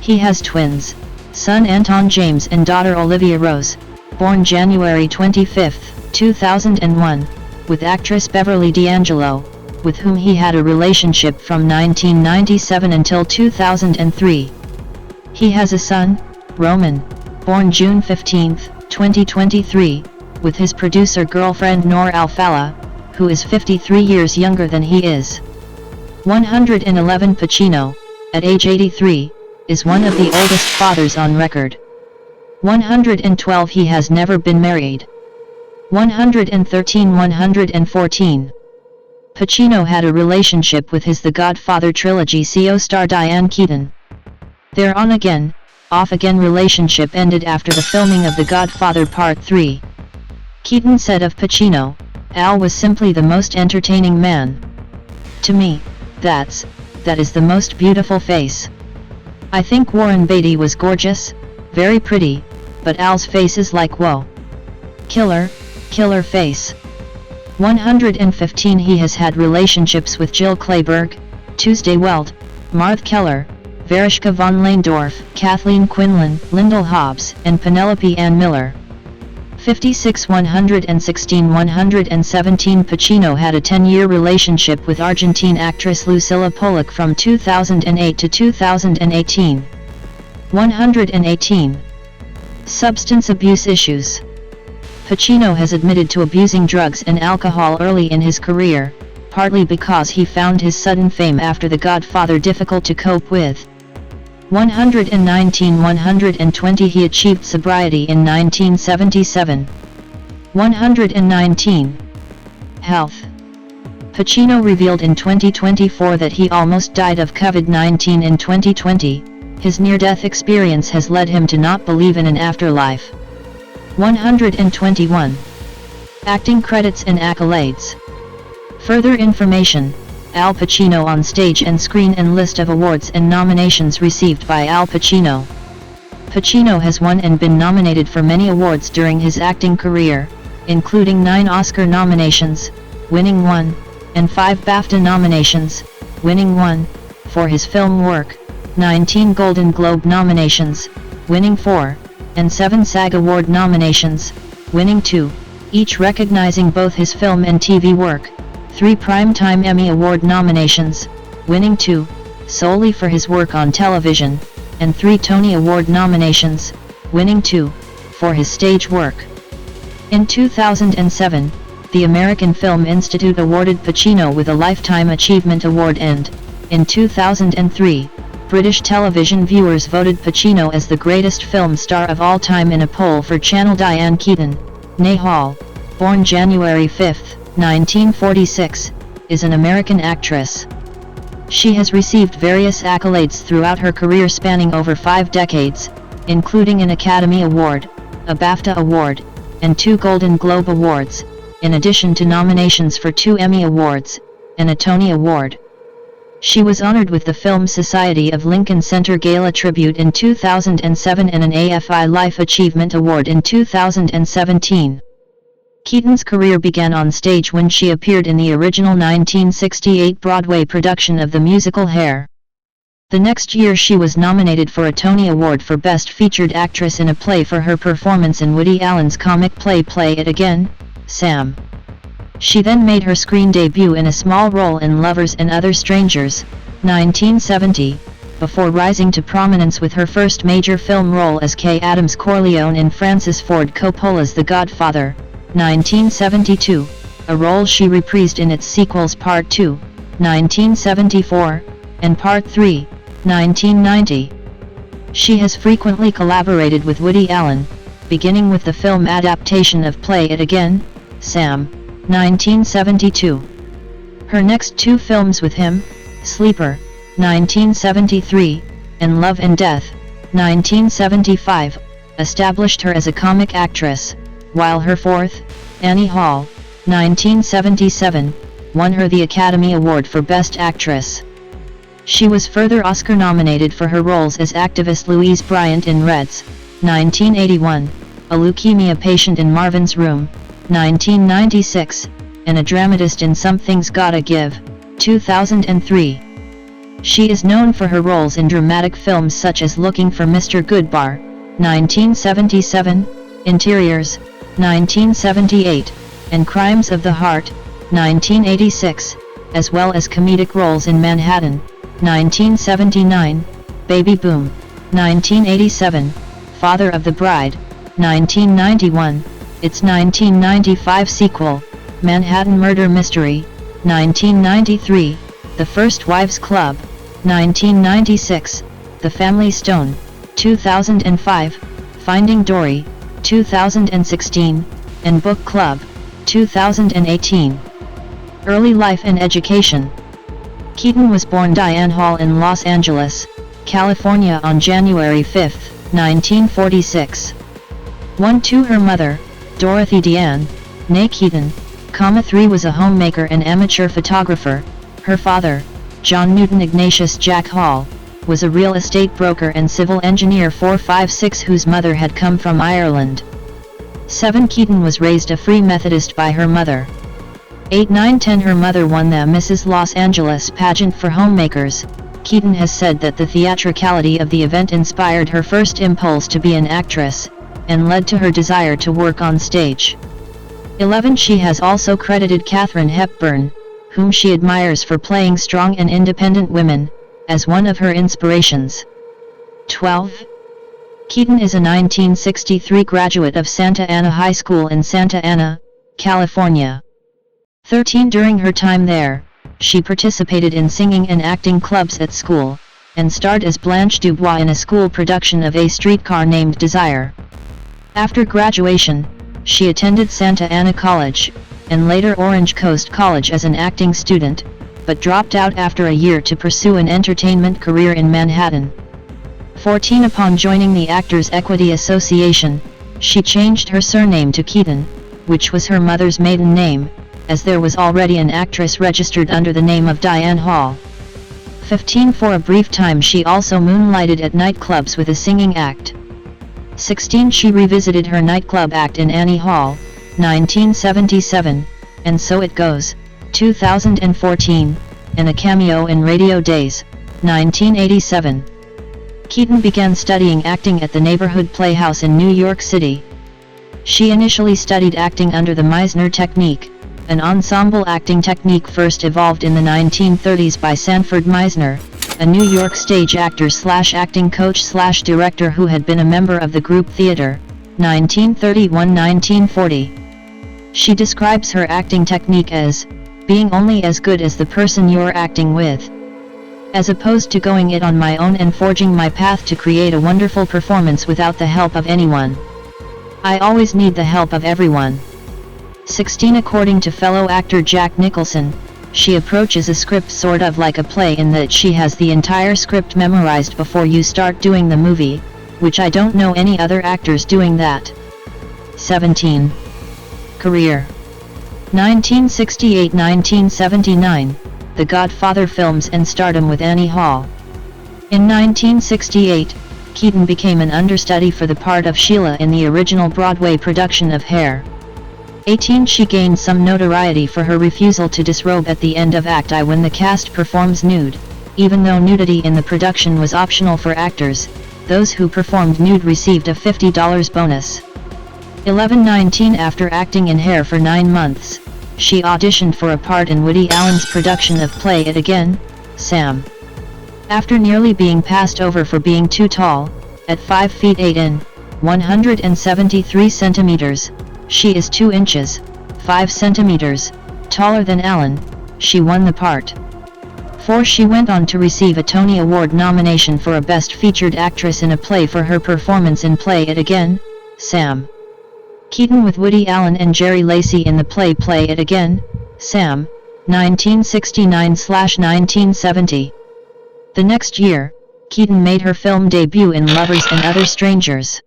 S1: He has twins, son Anton James and daughter Olivia Rose, born January 25, 2001, with actress Beverly D'Angelo, with whom he had a relationship from 1997 until 2003. He has a son, Roman, born June 15, 2023, with his producer girlfriend Noor Alfalla, who is 53 years younger than he is. 111. Pacino, at age 83, is one of the oldest fathers on record. 112. He has never been married. 113. 114. Pacino had a relationship with his The Godfather trilogy co-star Diane Keaton. Their on-again, off-again relationship ended after the filming of The Godfather Part 3. Keaton said of Pacino, "Al was simply the most entertaining man. To me, that is the most beautiful face. I think Warren Beatty was gorgeous, very pretty, but Al's face is like whoa. Killer face." 115. He has had relationships with Jill Clayburgh, Tuesday Weld, Marthe Keller, Verischka von Leindorf, Kathleen Quinlan, Lyndall Hobbs, and Penelope Ann Miller. 56. 116. 117. Pacino had a 10-year relationship with Argentine actress Lucilla Pollock from 2008 to 2018. 118. Substance abuse issues. Pacino has admitted to abusing drugs and alcohol early in his career, partly because he found his sudden fame after The Godfather difficult to cope with. 119. 120. He achieved sobriety in 1977. 119. Health. Pacino revealed in 2024 that he almost died of COVID-19 in 2020. His near-death experience has led him to not believe in an afterlife. 121. Acting credits and accolades. Further information: Al Pacino on stage and screen and list of awards and nominations received by Al Pacino. Pacino has won and been nominated for many awards during his acting career, including 9 Oscar nominations, winning 1, and 5 BAFTA nominations, winning 1, for his film work, 19 Golden Globe nominations, winning 4, and 7 SAG Award nominations, winning 2, each recognizing both his film and TV work, 3 Primetime Emmy Award nominations, winning 2, solely for his work on television, and 3 Tony Award nominations, winning 2, for his stage work. In 2007, the American Film Institute awarded Pacino with a Lifetime Achievement Award and, in 2003, British television viewers voted Pacino as the greatest film star of all time in a poll for Channel. Diane Keaton, née Hall, born January 5, 1946, is an American actress. She has received various accolades throughout her career spanning over 5 decades, including an Academy Award, a BAFTA Award, and 2 Golden Globe Awards, in addition to nominations for 2 Emmy Awards, and a Tony Award. She was honored with the Film Society of Lincoln Center Gala Tribute in 2007 and an AFI Life Achievement Award in 2017. Keaton's career began on stage when she appeared in the original 1968 Broadway production of the musical Hair. The next year she was nominated for a Tony Award for Best Featured Actress in a Play for her performance in Woody Allen's comic play Play It Again, Sam. She then made her screen debut in a small role in Lovers and Other Strangers, 1970, before rising to prominence with her first major film role as Kay Adams Corleone in Francis Ford Coppola's The Godfather, 1972, a role she reprised in its sequels Part 2, 1974, and Part 3, 1990. She has frequently collaborated with Woody Allen, beginning with the film adaptation of Play It Again, Sam, 1972. Her next two films with him, Sleeper, 1973, and Love and Death, 1975, established her as a comic actress, while her fourth, Annie Hall, 1977, won her the Academy Award for Best Actress. She was further Oscar nominated for her roles as activist Louise Bryant in Reds, 1981, a leukemia patient in Marvin's Room, 1996, and a dramatist in Something's Gotta Give, 2003. She is known for her roles in dramatic films such as Looking for Mr. Goodbar, 1977, Interiors, 1978, and Crimes of the Heart, 1986, as well as comedic roles in Manhattan, 1979, Baby Boom, 1987, Father of the Bride, 1991, its 1995 sequel, Manhattan Murder Mystery, 1993, The First Wives Club, 1996, The Family Stone, 2005, Finding Dory, 2016, and Book Club, 2018. Early life and education. Keaton was born Diane Hall in Los Angeles, California on January 5, 1946. 1. Her mother, Dorothy Diane, née Keaton, 3 was a homemaker and amateur photographer. Her father, John Newton Ignatius Jack Hall, was a real estate broker and civil engineer. 4, 5, 6 whose mother had come from Ireland. 7. Keaton was raised a Free Methodist by her mother. 8, 9, 10 Her mother won the Mrs. Los Angeles pageant for homemakers. Keaton has said that the theatricality of the event inspired her first impulse to be an actress, and led to her desire to work on stage. 11 She has also credited Katharine Hepburn, whom she admires for playing strong and independent women, as one of her inspirations. 12. Keaton is a 1963 graduate of Santa Ana High School in Santa Ana, California. 13 During her time there, she participated in singing and acting clubs at school, and starred as Blanche Dubois in a school production of A Streetcar Named Desire. After graduation, she attended Santa Ana College, and later Orange Coast College as an acting student, but dropped out after a year to pursue an entertainment career in Manhattan. 14 Upon joining the Actors Equity Association, she changed her surname to Keaton, which was her mother's maiden name, as there was already an actress registered under the name of Diane Hall. 15 For a brief time she also moonlighted at nightclubs with a singing act. 16 She revisited her nightclub act in Annie Hall, 1977, and So It Goes, 2014, and a cameo in Radio Days, 1987. Keaton began studying acting at the Neighborhood Playhouse in New York City. She initially studied acting under the Meisner technique, an ensemble acting technique first evolved in the 1930s by Sanford Meisner, a New York stage actor/acting coach/director who had been a member of the group theater, 1931-1940. She describes her acting technique as being only as good as the person you're acting with, as opposed to going it on my own and forging my path to create a wonderful performance without the help of anyone. I always need the help of everyone. 16 According to fellow actor Jack Nicholson, she approaches a script sort of like a play in that she has the entire script memorized before you start doing the movie, which I don't know any other actors doing that. 17. Career. 1968-1979, The Godfather films and stardom with Annie Hall. In 1968, Keaton became an understudy for the part of Sheila in the original Broadway production of Hair. 18 She gained some notoriety for her refusal to disrobe at the end of Act I when the cast performs nude, even though nudity in the production was optional for actors. Those who performed nude received a $50 bonus. 19 After acting in Hair for 9 months, she auditioned for a part in Woody Allen's production of Play It Again, Sam. After nearly being passed over for being too tall, at 5 feet 8 in, 173 centimeters, she is 2 inches, 5 centimeters, taller than Allen, she won the part. 4 She went on to receive a Tony Award nomination for a Best Featured Actress in a Play for her performance in Play It Again, Sam. Keaton with Woody Allen and Jerry Lacey in the play Play It Again, Sam, 1969–1970. The next year, Keaton made her film debut in Lovers and Other Strangers.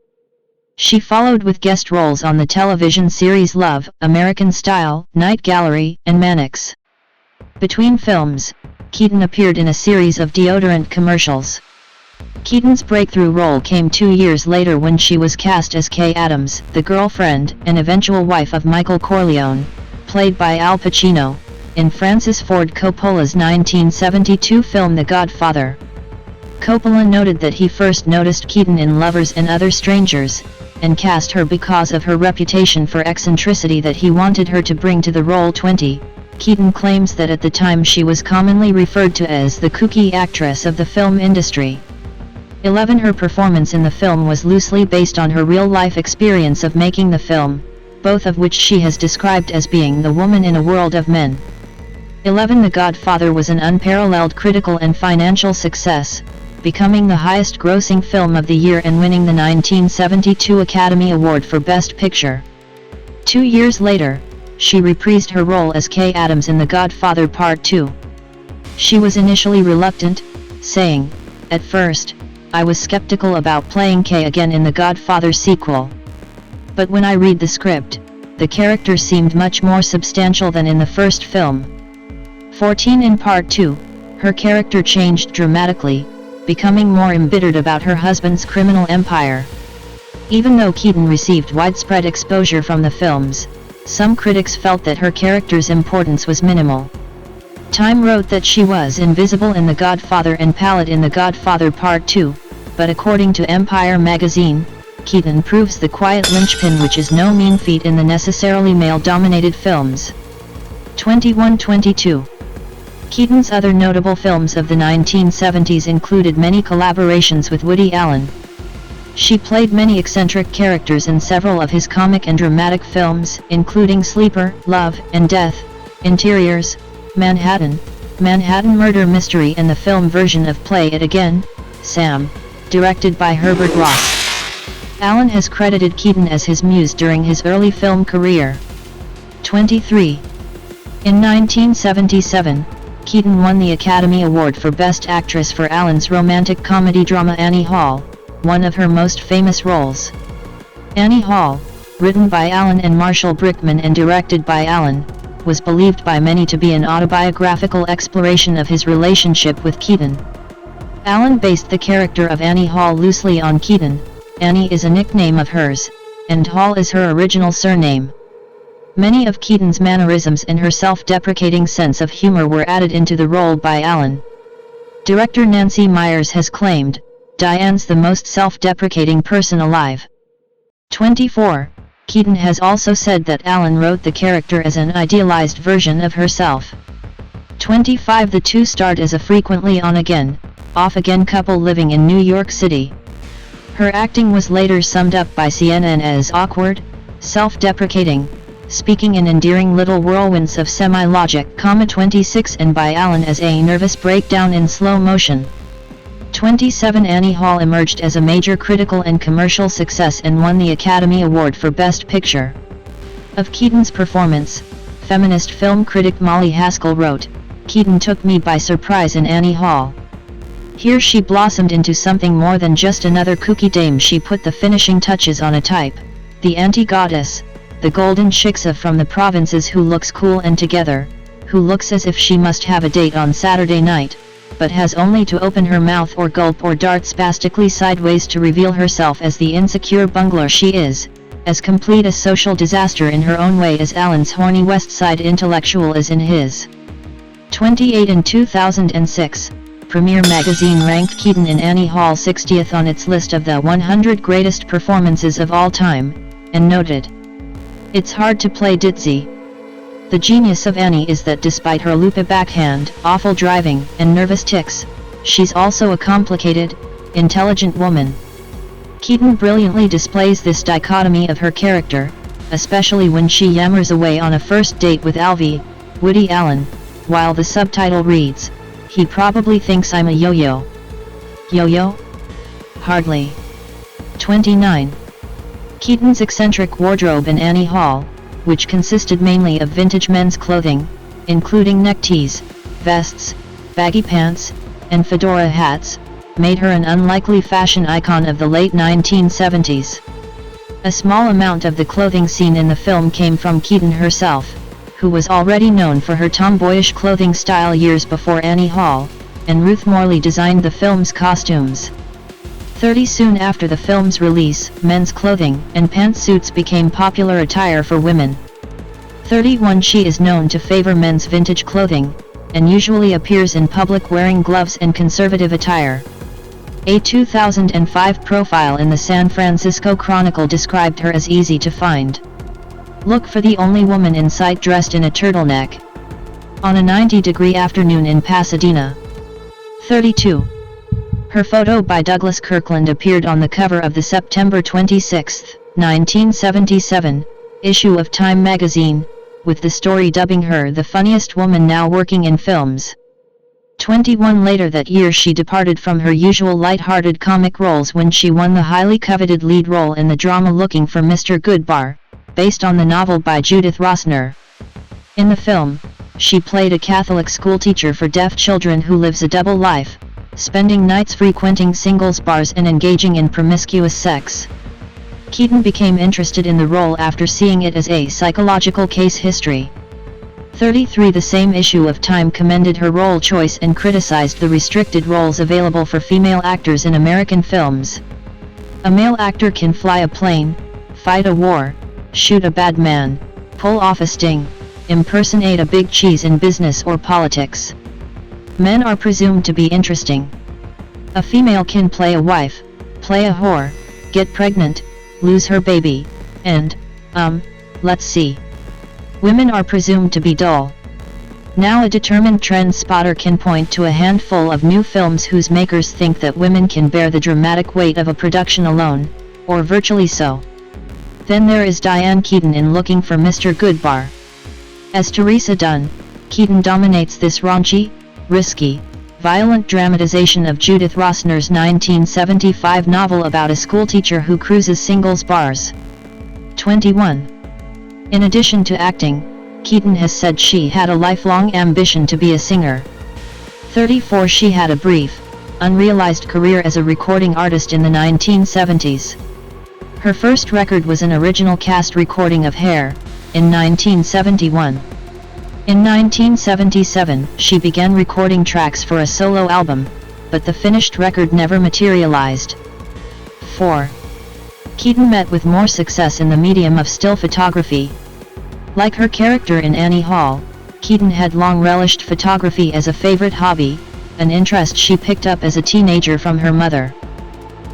S1: She followed with guest roles on the television series Love, American Style, Night Gallery, and Mannix. Between films, Keaton appeared in a series of deodorant commercials. Keaton's breakthrough role came 2 years later when she was cast as Kay Adams, the girlfriend and eventual wife of Michael Corleone, played by Al Pacino, in Francis Ford Coppola's 1972 film The Godfather. Coppola noted that he first noticed Keaton in Lovers and Other Strangers, and cast her because of her reputation for eccentricity that he wanted her to bring to the role. 20. Keaton claims that at the time she was commonly referred to as the kooky actress of the film industry. 11. Her performance in the film was loosely based on her real-life experience of making the film, both of which she has described as being the woman in a world of men. 11. The Godfather was an unparalleled critical and financial success, becoming the highest-grossing film of the year and winning the 1972 Academy Award for Best Picture. 2 years later, she reprised her role as Kay Adams in The Godfather Part 2. She was initially reluctant, saying, "At first, I was skeptical about playing Kay again in The Godfather sequel. But when I read the script, the character seemed much more substantial than in the first film." 14. In Part 2, her character changed dramatically, becoming more embittered about her husband's criminal empire. Even though Keaton received widespread exposure from the films, some critics felt that her character's importance was minimal. Time wrote that she was invisible in The Godfather and pallid in The Godfather Part 2, but according to Empire magazine, Keaton proves the quiet linchpin, which is no mean feat in the necessarily male-dominated films. 21–22. Keaton's other notable films of the 1970s included many collaborations with Woody Allen. She played many eccentric characters in several of his comic and dramatic films, including Sleeper, Love and Death, Interiors, Manhattan, Manhattan Murder Mystery, and the film version of Play It Again, Sam, directed by Herbert Ross. Allen has credited Keaton as his muse during his early film career. 23. In 1977, Keaton won the Academy Award for Best Actress for Allen's romantic comedy drama Annie Hall, one of her most famous roles. Annie Hall, written by Allen and Marshall Brickman and directed by Allen, was believed by many to be an autobiographical exploration of his relationship with Keaton. Allen based the character of Annie Hall loosely on Keaton. Annie is a nickname of hers, and Hall is her original surname. Many of Keaton's mannerisms and her self-deprecating sense of humor were added into the role by Allen. Director Nancy Meyers has claimed, "Diane's the most self-deprecating person alive." 24. Keaton has also said that Allen wrote the character as an idealized version of herself. 25. The two starred as a frequently on-again, off-again couple living in New York City. Her acting was later summed up by CNN as awkward, self-deprecating, speaking in endearing little whirlwinds of semi-logic, 26, and by Allen as a nervous breakdown in slow motion. 27. Annie Hall emerged as a major critical and commercial success and won the Academy Award for Best Picture. Of Keaton's performance, feminist film critic Molly Haskell wrote, "Keaton took me by surprise in Annie Hall. Here she blossomed into something more than just another kooky dame. She put the finishing touches on a type, the anti-goddess, the golden shiksa from the provinces who looks cool and together, who looks as if she must have a date on Saturday night, but has only to open her mouth or gulp or dart spastically sideways to reveal herself as the insecure bungler she is, as complete a social disaster in her own way as Allen's horny West Side intellectual is in his." 28. In 2006, Premiere Magazine ranked Keaton in Annie Hall 60th on its list of the 100 greatest performances of all time, and noted, "It's hard to play ditzy. The genius of Annie is that despite her loopy backhand, awful driving, and nervous tics, she's also a complicated, intelligent woman." Keaton brilliantly displays this dichotomy of her character, especially when she yammers away on a first date with Alvy, Woody Allen, while the subtitle reads, "He probably thinks I'm a yo-yo." Yo-yo? Hardly. 29. Keaton's eccentric wardrobe in Annie Hall, which consisted mainly of vintage men's clothing, including neckties, vests, baggy pants, and fedora hats, made her an unlikely fashion icon of the late 1970s. A small amount of the clothing seen in the film came from Keaton herself, who was already known for her tomboyish clothing style years before Annie Hall, and Ruth Morley designed the film's costumes. Soon after the film's release, men's clothing and pantsuits became popular attire for women. 31 She is known to favor men's vintage clothing, and usually appears in public wearing gloves and conservative attire. A 2005 profile in the San Francisco Chronicle described her as easy to find. Look for the only woman in sight dressed in a turtleneck. On a 90-degree afternoon in Pasadena. 32. Her photo by Douglas Kirkland appeared on the cover of the September 26, 1977, issue of Time magazine, with the story dubbing her the funniest woman now working in films. 21 Later that year she departed from her usual light-hearted comic roles when she won the highly coveted lead role in the drama Looking for Mr. Goodbar, based on the novel by Judith Rosner. In the film, she played a Catholic schoolteacher for deaf children who lives a double life, spending nights frequenting singles bars and engaging in promiscuous sex. Keaton became interested in the role after seeing it as a psychological case history. 33 The same issue of Time commended her role choice and criticized the restricted roles available for female actors in American films. A male actor can fly a plane, fight a war, shoot a bad man, pull off a sting, impersonate a big cheese in business or politics. Men are presumed to be interesting. A female can play a wife, play a whore, get pregnant, lose her baby, and, let's see. Women are presumed to be dull. Now a determined trend spotter can point to a handful of new films whose makers think that women can bear the dramatic weight of a production alone, or virtually so. Then there is Diane Keaton in Looking for Mr. Goodbar. As Teresa Dunn, Keaton dominates this raunchy, risky, violent dramatization of Judith Rosner's 1975 novel about a schoolteacher who cruises singles bars. 21. In addition to acting, Keaton has said she had a lifelong ambition to be a singer. 34 She had a brief, unrealized career as a recording artist in the 1970s. Her first record was an original cast recording of Hair, in 1971. In 1977, she began recording tracks for a solo album, but the finished record never materialized. 4. Keaton met with more success in the medium of still photography. Like her character in Annie Hall, Keaton had long relished photography as a favorite hobby, an interest she picked up as a teenager from her mother.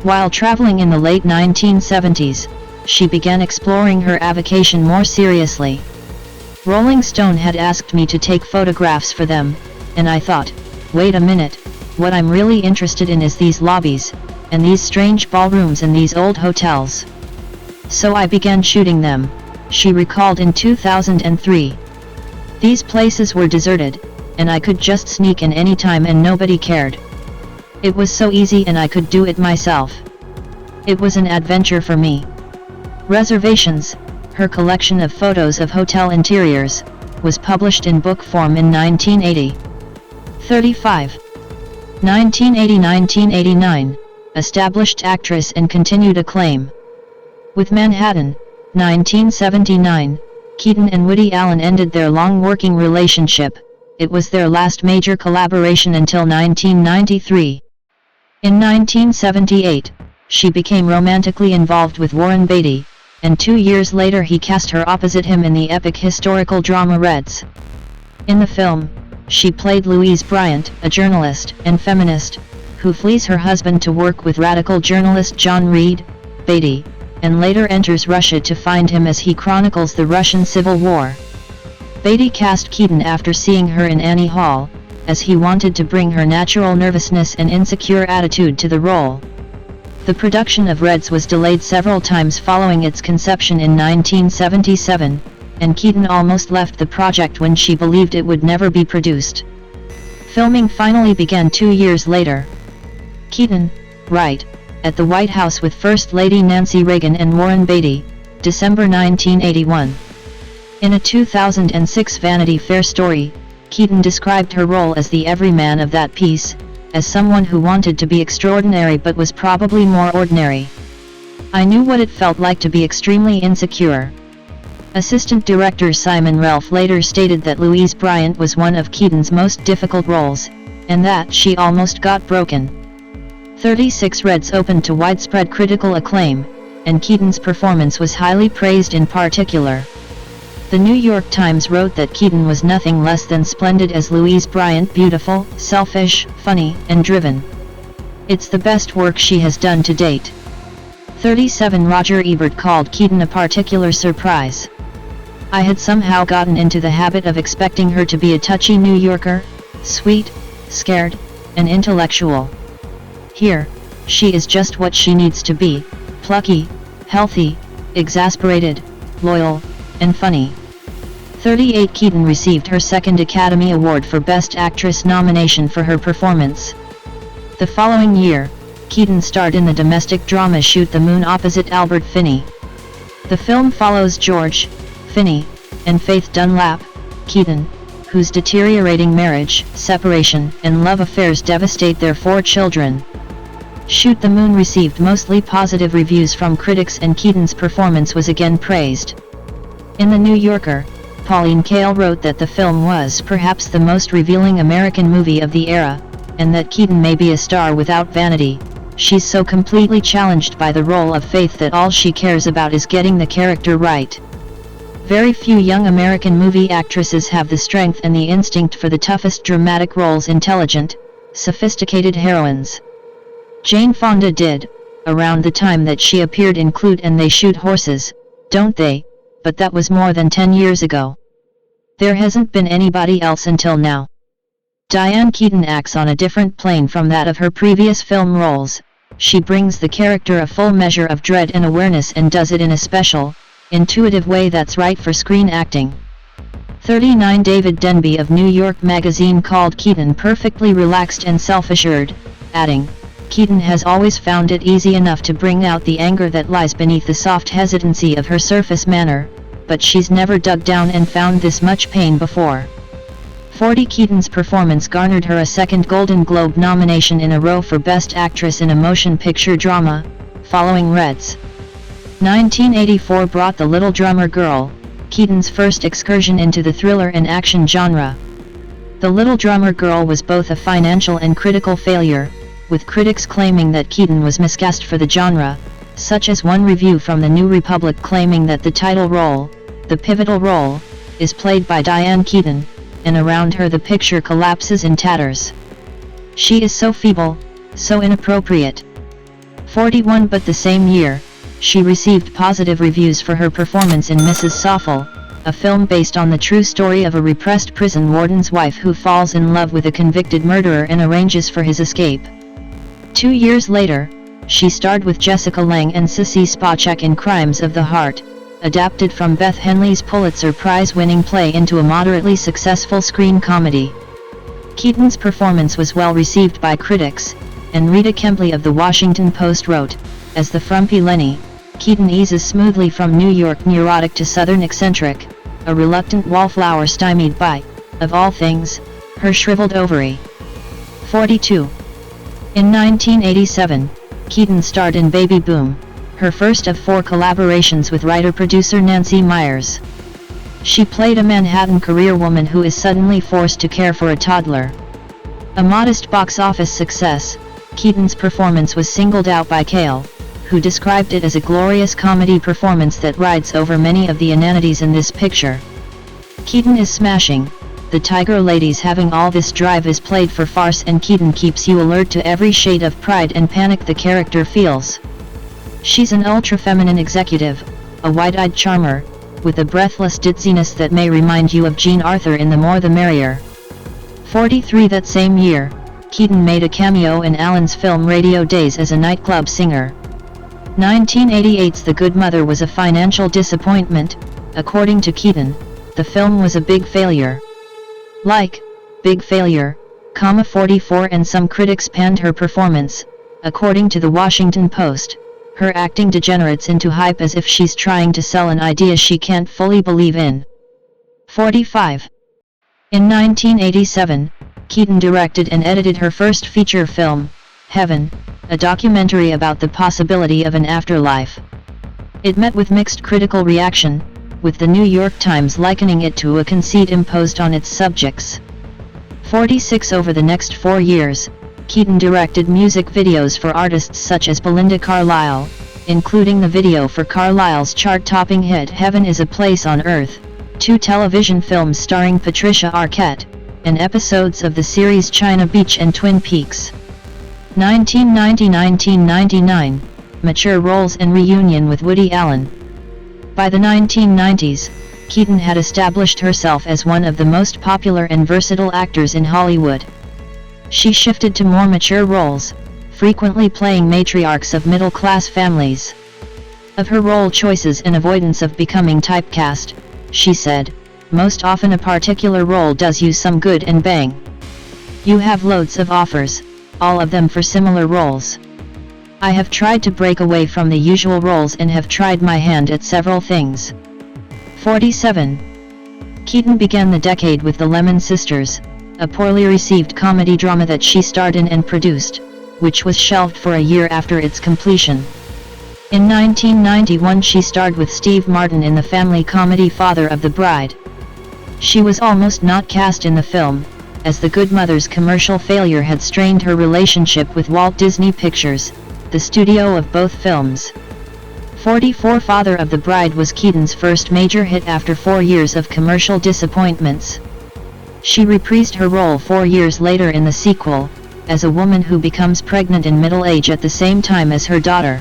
S1: While traveling in the late 1970s, she began exploring her avocation more seriously. Rolling Stone had asked me to take photographs for them, and I thought, wait a minute, what I'm really interested in is these lobbies, and these strange ballrooms and these old hotels. So I began shooting them, she recalled in 2003. These places were deserted, and I could just sneak in any time and nobody cared. It was so easy and I could do it myself. It was an adventure for me. Reservations, her collection of photos of hotel interiors, was published in book form in 1980. 35. 1980–1989, established actress and continued acclaim. With Manhattan, 1979, Keaton and Woody Allen ended their long working relationship. It was their last major collaboration until 1993. In 1978, she became romantically involved with Warren Beatty, and 2 years later he cast her opposite him in the epic historical drama Reds. In the film, she played Louise Bryant, a journalist and feminist, who flees her husband to work with radical journalist John Reed, Beatty, and later enters Russia to find him as he chronicles the Russian Civil War. Beatty cast Keaton after seeing her in Annie Hall, as he wanted to bring her natural nervousness and insecure attitude to the role. The production of Reds was delayed several times following its conception in 1977, and Keaton almost left the project when she believed it would never be produced. Filming finally began 2 years later. Keaton, right, at the White House with First Lady Nancy Reagan and Warren Beatty, December 1981. In a 2006 Vanity Fair story, Keaton described her role as the everyman of that piece, as someone who wanted to be extraordinary but was probably more ordinary. I knew what it felt like to be extremely insecure. Assistant director Simon Relf later stated that Louise Bryant was one of Keaton's most difficult roles, and that she almost got broken. 36 Reds opened to widespread critical acclaim, and Keaton's performance was highly praised in particular. The New York Times wrote that Keaton was nothing less than splendid as Louise Bryant, beautiful, selfish, funny, and driven. It's the best work she has done to date. 37 Roger Ebert called Keaton a particular surprise. I had somehow gotten into the habit of expecting her to be a touchy New Yorker, sweet, scared, and intellectual. Here, she is just what she needs to be, plucky, healthy, exasperated, loyal, and funny. 38 Keaton received her second Academy Award for Best Actress nomination for her performance. The following year, Keaton starred in the domestic drama Shoot the Moon opposite Albert Finney. The film follows George, Finney, and Faith Dunlap, Keaton, whose deteriorating marriage, separation, and love affairs devastate their 4 children. Shoot the Moon received mostly positive reviews from critics, and Keaton's performance was again praised. In The New Yorker, Pauline Kael wrote that the film was perhaps the most revealing American movie of the era, and that Keaton may be a star without vanity. She's so completely challenged by the role of Faith that all she cares about is getting the character right. Very few young American movie actresses have the strength and the instinct for the toughest dramatic roles, intelligent, sophisticated heroines. Jane Fonda did, around the time that she appeared in Clute and They Shoot Horses, Don't They? But that was more than 10 years ago. There hasn't been anybody else until now. Diane Keaton acts on a different plane from that of her previous film roles. She brings the character a full measure of dread and awareness, and does it in a special, intuitive way that's right for screen acting. 39 David Denby of New York Magazine called Keaton perfectly relaxed and self-assured, adding, "Keaton has always found it easy enough to bring out the anger that lies beneath the soft hesitancy of her surface manner, but she's never dug down and found this much pain before." 40 Keaton's performance garnered her a second Golden Globe nomination in a row for Best Actress in a Motion Picture Drama, following Reds. 1984 brought The Little Drummer Girl, Keaton's first excursion into the thriller and action genre. The Little Drummer Girl was both a financial and critical failure, with critics claiming that Keaton was miscast for the genre, such as one review from the New Republic claiming that the title role, the pivotal role, is played by Diane Keaton, and around her the picture collapses in tatters. She is so feeble, so inappropriate. 41 But the same year, she received positive reviews for her performance in Mrs. Soffel, a film based on the true story of a repressed prison warden's wife who falls in love with a convicted murderer and arranges for his escape. 2 years later, she starred with Jessica Lange and Sissy Spacek in Crimes of the Heart, adapted from Beth Henley's Pulitzer Prize-winning play into a moderately successful screen comedy. Keaton's performance was well received by critics, and Rita Kempley of The Washington Post wrote, "As the frumpy Lenny, Keaton eases smoothly from New York neurotic to Southern eccentric, a reluctant wallflower stymied by, of all things, her shriveled ovary." 42. In 1987, Keaton starred in Baby Boom, her first of 4 collaborations with writer-producer Nancy Meyers. She played a Manhattan career woman who is suddenly forced to care for a toddler. A modest box office success, Keaton's performance was singled out by Kael, who described it as a glorious comedy performance that rides over many of the inanities in this picture. Keaton is smashing. The Tiger Ladies having all this drive is played for farce, and Keaton keeps you alert to every shade of pride and panic the character feels. She's an ultra-feminine executive, a wide-eyed charmer, with a breathless ditziness that may remind you of Jean Arthur in The More the Merrier. 43 That same year, Keaton made a cameo in Alan's film Radio Days as a nightclub singer. 1988's The Good Mother was a financial disappointment. According to Keaton, the film was a big failure. Like, Big Failure, 44 and some critics panned her performance, according to the Washington Post. Her acting degenerates into hype as if she's trying to sell an idea she can't fully believe in. 45. In 1987, Keaton directed and edited her first feature film, Heaven, a documentary about the possibility of an afterlife. It met with mixed critical reaction, with the New York Times likening it to a conceit imposed on its subjects. 46. Over the next 4 years, Keaton directed music videos for artists such as Belinda Carlisle, including the video for Carlisle's chart-topping hit Heaven is a Place on Earth, 2 television films starring Patricia Arquette, and episodes of the series China Beach and Twin Peaks. 1990–1999, mature roles and reunion with Woody Allen. By the 1990s, Keaton had established herself as one of the most popular and versatile actors in Hollywood. She shifted to more mature roles, frequently playing matriarchs of middle-class families. Of her role choices and avoidance of becoming typecast, she said, "Most often a particular role does you some good and bang. You have loads of offers, all of them for similar roles. I have tried to break away from the usual roles and have tried my hand at several things." 47. Keaton began the decade with The Lemon Sisters, a poorly received comedy drama that she starred in and produced, which was shelved for a year after its completion. In 1991 she starred with Steve Martin in the family comedy Father of the Bride. She was almost not cast in the film, as The Good Mother's commercial failure had strained her relationship with Walt Disney Pictures, the studio of both films. 44. Father of the Bride was Keaton's first major hit after 4 years of commercial disappointments. She reprised her role 4 years later in the sequel, as a woman who becomes pregnant in middle age at the same time as her daughter.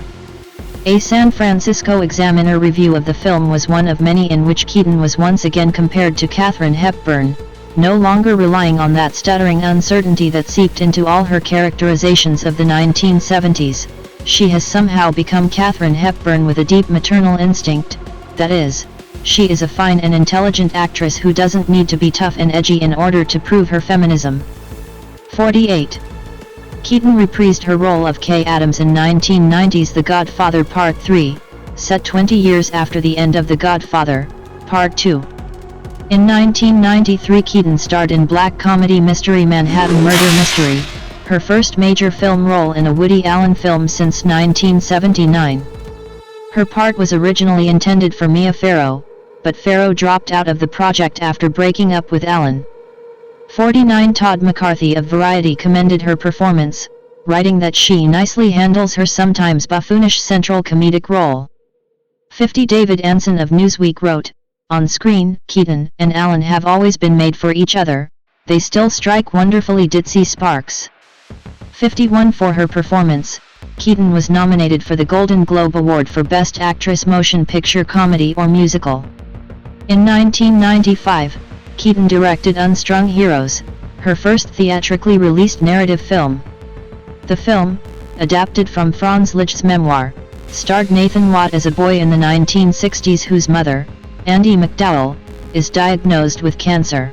S1: A San Francisco Examiner review of the film was one of many in which Keaton was once again compared to Katharine Hepburn, no longer relying on that stuttering uncertainty that seeped into all her characterizations of the 1970s. She has somehow become Katharine Hepburn with a deep maternal instinct, that is, she is a fine and intelligent actress who doesn't need to be tough and edgy in order to prove her feminism. 48. Keaton reprised her role of Kay Adams in 1990's The Godfather Part 3, set 20 years after the end of The Godfather, Part 2. In 1993 Keaton starred in black comedy mystery Manhattan Murder Mystery, her first major film role in a Woody Allen film since 1979. Her part was originally intended for Mia Farrow, but Farrow dropped out of the project after breaking up with Allen. 49. Todd McCarthy of Variety commended her performance, writing that she nicely handles her sometimes buffoonish central comedic role. 50. David Anson of Newsweek wrote, "On screen, Keaton and Allen have always been made for each other, they still strike wonderfully ditzy sparks." 51. For her performance, Keaton was nominated for the Golden Globe Award for Best Actress Motion Picture Comedy or Musical. In 1995, Keaton directed Unstrung Heroes, her first theatrically released narrative film. The film, adapted from Franz Liszt's memoir, starred Nathan Watt as a boy in the 1960s whose mother, Andie MacDowell, is diagnosed with cancer.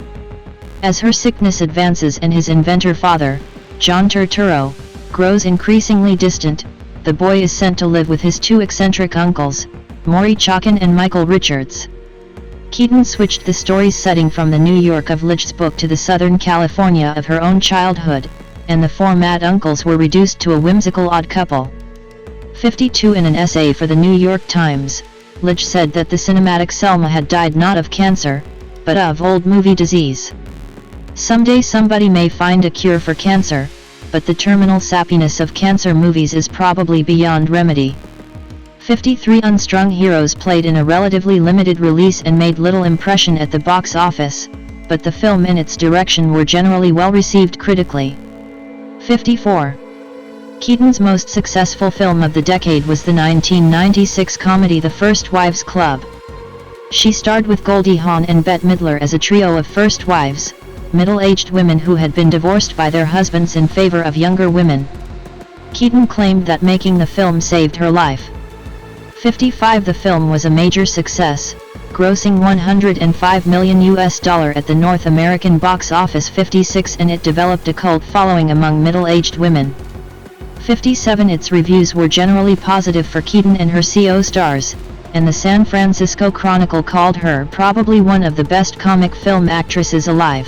S1: As her sickness advances and his inventor father, John Turturro, grows increasingly distant, the boy is sent to live with his 2 eccentric uncles, Maury Chockin and Michael Richards. Keaton switched the story's setting from the New York of Liszt's book to the Southern California of her own childhood, and the 4 mad uncles were reduced to a whimsical odd couple. 52. In an essay for the New York Times, Liszt said that the cinematic Selma had died not of cancer, but of old movie disease. Someday somebody may find a cure for cancer, but the terminal sappiness of cancer movies is probably beyond remedy. 53. Unstrung Heroes played in a relatively limited release and made little impression at the box office, but the film and its direction were generally well received critically. 54. Keaton's most successful film of the decade was the 1996 comedy The First Wives Club. She starred with Goldie Hawn and Bette Midler as a trio of first wives, middle-aged women who had been divorced by their husbands in favor of younger women. Keaton claimed that making the film saved her life. 55. The film was a major success, grossing $105 million at the North American box office. 56. And it developed a cult following among middle-aged women. 57. Its reviews were generally positive for Keaton and her co-stars, and the San Francisco Chronicle called her probably one of the best comic film actresses alive.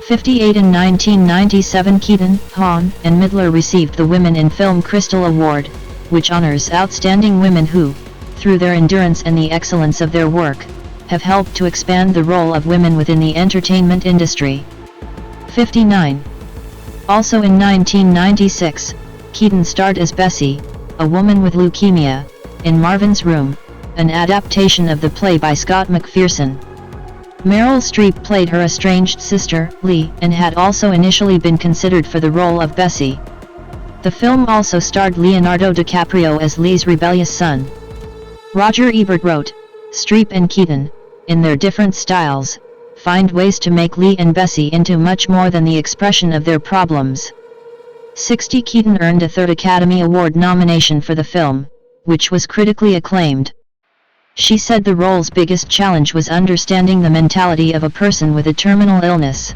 S1: 58. In 1997, Keaton, Hahn, and Midler received the Women in Film Crystal Award, which honors outstanding women who, through their endurance and the excellence of their work, have helped to expand the role of women within the entertainment industry. 59. Also in 1996, Keaton starred as Bessie, a woman with leukemia, in Marvin's Room, an adaptation of the play by Scott McPherson. Meryl Streep played her estranged sister, Lee, and had also initially been considered for the role of Bessie. The film also starred Leonardo DiCaprio as Lee's rebellious son. Roger Ebert wrote, "Streep and Keaton, in their different styles, find ways to make Lee and Bessie into much more than the expression of their problems." 60. Keaton earned a third Academy Award nomination for the film, which was critically acclaimed. She said the role's biggest challenge was understanding the mentality of a person with a terminal illness.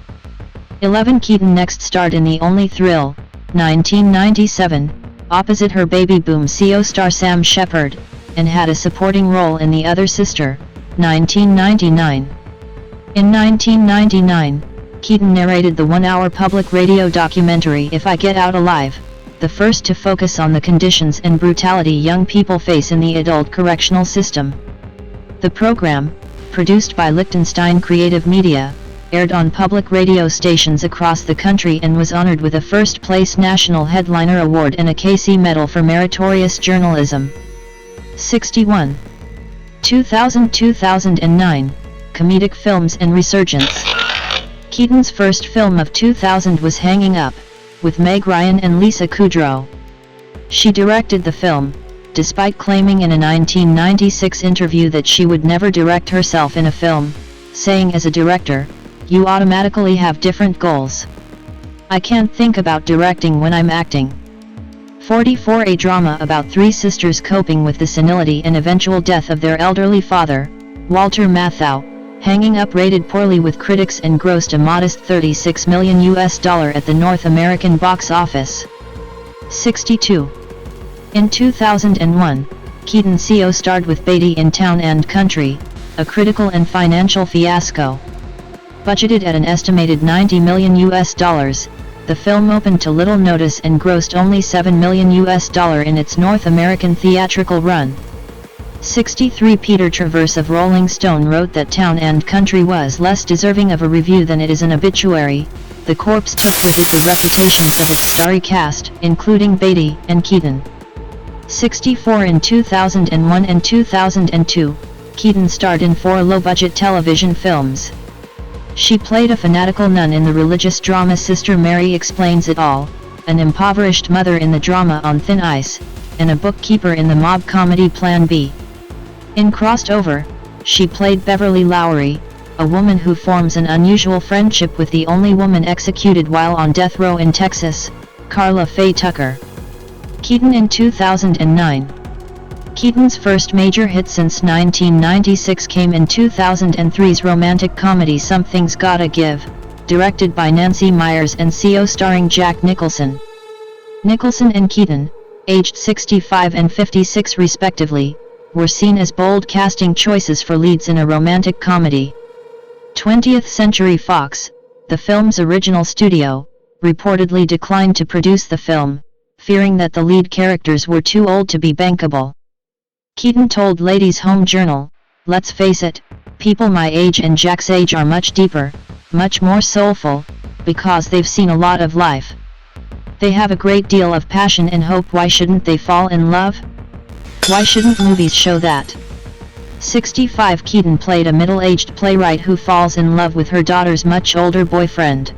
S1: 11. Keaton next starred in The Only Thrill, 1997, opposite her baby boom co-star Sam Shepard, and had a supporting role in The Other Sister, 1999. In 1999, Keaton narrated the one-hour public radio documentary If I Get Out Alive, the first to focus on the conditions and brutality young people face in the adult correctional system. The program, produced by Liechtenstein Creative Media, aired on public radio stations across the country and was honored with a first-place National Headliner Award and a Casey Medal for Meritorious Journalism. 61. 2000-2009, Comedic Films and Resurgence. Keaton's first film of 2000 was Hanging Up, with Meg Ryan and Lisa Kudrow. She directed the film, despite claiming in a 1996 interview that she would never direct herself in a film, saying, "As a director, you automatically have different goals. I can't think about directing when I'm acting." 44. A drama about three sisters coping with the senility and eventual death of their elderly father, Walter Matthau. Hanging Up rated poorly with critics and grossed a modest $36 million at the North American box office. 62. In 2001, Keaton co-starred with Beatty in Town and Country, a critical and financial fiasco. Budgeted at an estimated $90 million, the film opened to little notice and grossed only $7 million in its North American theatrical run. 63. Peter Travers of Rolling Stone wrote that Town and Country was less deserving of a review than it is an obituary. The corpse took with it the reputations of its starry cast, including Beatty and Keaton. 64. In 2001 and 2002, Keaton starred in 4 low-budget television films. She played a fanatical nun in the religious drama Sister Mary Explains It All, an impoverished mother in the drama On Thin Ice, and a bookkeeper in the mob comedy Plan B. In Crossed Over, she played Beverly Lowry, a woman who forms an unusual friendship with the only woman executed while on death row in Texas, Carla Faye Tucker. Keaton in 2009. Keaton's first major hit since 1996 came in 2003's romantic comedy Something's Gotta Give, directed by Nancy Meyers and co-starring Jack Nicholson. Nicholson and Keaton, aged 65 and 56 respectively, were seen as bold casting choices for leads in a romantic comedy. 20th Century Fox, the film's original studio, reportedly declined to produce the film, fearing that the lead characters were too old to be bankable. Keaton told Ladies' Home Journal, "Let's face it, people my age and Jack's age are much deeper, much more soulful, because they've seen a lot of life. They have a great deal of passion and hope. Why shouldn't they fall in love? Why shouldn't movies show that?" 65. Keaton played a middle-aged playwright who falls in love with her daughter's much older boyfriend.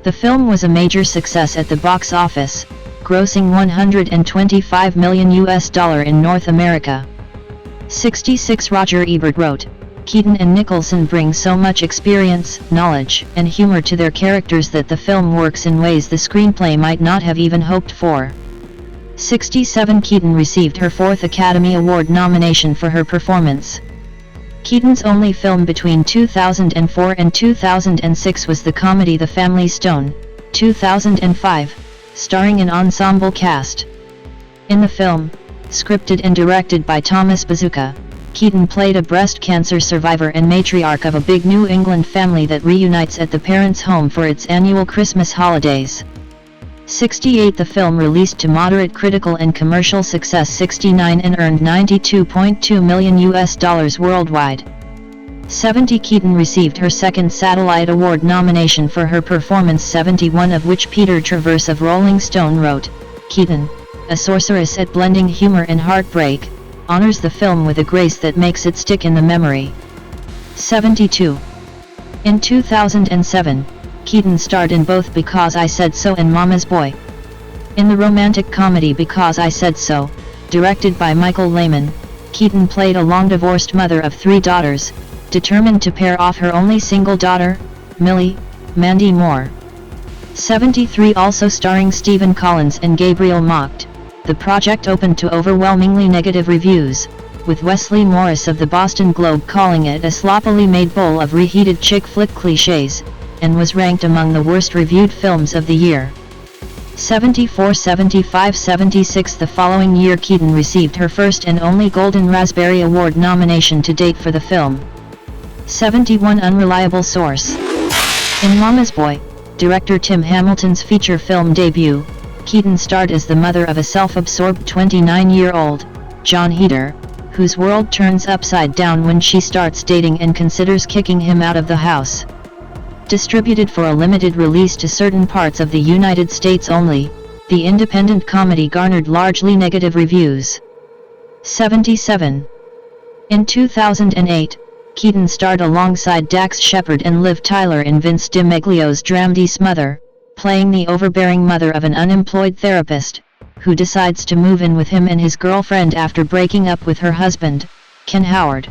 S1: The film was a major success at the box office, grossing $125 million in North America. 66. Roger Ebert wrote, "Keaton and Nicholson bring so much experience, knowledge, and humor to their characters that the film works in ways the screenplay might not have even hoped for." 67. Keaton received her 4th Academy Award nomination for her performance. Keaton's only film between 2004 and 2006 was the comedy The Family Stone, 2005, starring an ensemble cast. In the film, scripted and directed by Thomas Bazooka, Keaton played a breast cancer survivor and matriarch of a big New England family that reunites at the parents' home for its annual Christmas holidays. 68 The film released to moderate critical and commercial success 69 and earned $92.2 million worldwide. 70 Keaton received her second Satellite Award nomination for her performance 71 of which Peter Travers of Rolling Stone wrote, Keaton, a sorceress at blending humor and heartbreak, honors the film with a grace that makes it stick in the memory. 72. In 2007, Keaton starred in both Because I Said So and Mama's Boy. In the romantic comedy Because I Said So, directed by Michael Lehman, Keaton played a long-divorced mother of 3 daughters, determined to pair off her only single daughter, Millie, Mandy Moore. 73 Also starring Stephen Collins and Gabriel Macht, the project opened to overwhelmingly negative reviews, with Wesley Morris of the Boston Globe calling it a sloppily made bowl of reheated chick flick cliches, and was ranked among the worst reviewed films of the year. 74 75 76 The following year Keaton received her first and only Golden Raspberry Award nomination to date for the film. 71 Unreliable source. In Mama's Boy, director Tim Hamilton's feature film debut, Keaton starred as the mother of a self-absorbed 29-year-old, John Heder, whose world turns upside down when she starts dating and considers kicking him out of the house. Distributed for a limited release to certain parts of the United States only, the independent comedy garnered largely negative reviews. 77. In 2008, Keaton starred alongside Dax Shepard and Liv Tyler in Vince DiMeglio's Dramedy Smother, playing the overbearing mother of an unemployed therapist, who decides to move in with him and his girlfriend after breaking up with her husband, Ken Howard.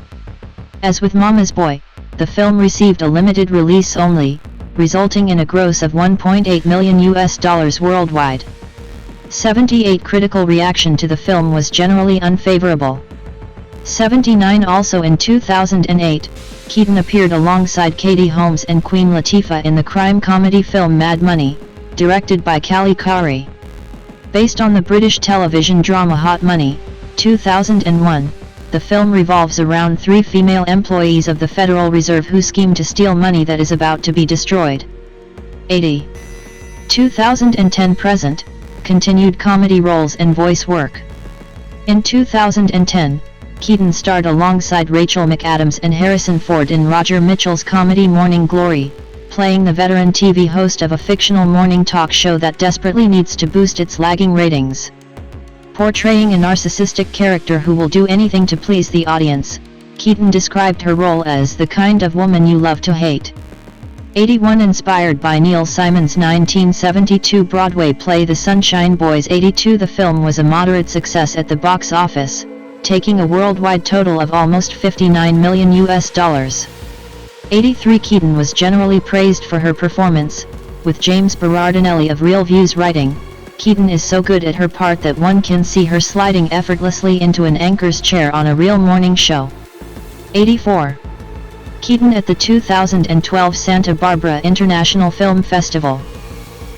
S1: As with Mama's Boy, the film received a limited release only, resulting in a gross of $1.8 million worldwide. 78 Critical reaction to the film was generally unfavorable. 79 Also in 2008, Keaton appeared alongside Katie Holmes and Queen Latifah in the crime comedy film Mad Money, directed by Kali Khoury. Based on the British television drama Hot Money, 2001, the film revolves around 3 female employees of the Federal Reserve who scheme to steal money that is about to be destroyed. 80. 2010 Present, continued comedy roles and voice work. In 2010, Keaton starred alongside Rachel McAdams and Harrison Ford in Roger Mitchell's comedy Morning Glory, playing the veteran TV host of a fictional morning talk show that desperately needs to boost its lagging ratings. Portraying a narcissistic character who will do anything to please the audience, Keaton described her role as the kind of woman you love to hate. 81 Inspired by Neil Simon's 1972 Broadway play The Sunshine Boys. 82 The film was a moderate success at the box office, taking a worldwide total of almost $59 million. 83 Keaton was generally praised for her performance, with James Berardinelli of Real Views writing, Keaton is so good at her part that one can see her sliding effortlessly into an anchor's chair on a real morning show. 84. Keaton at the 2012 Santa Barbara International Film Festival.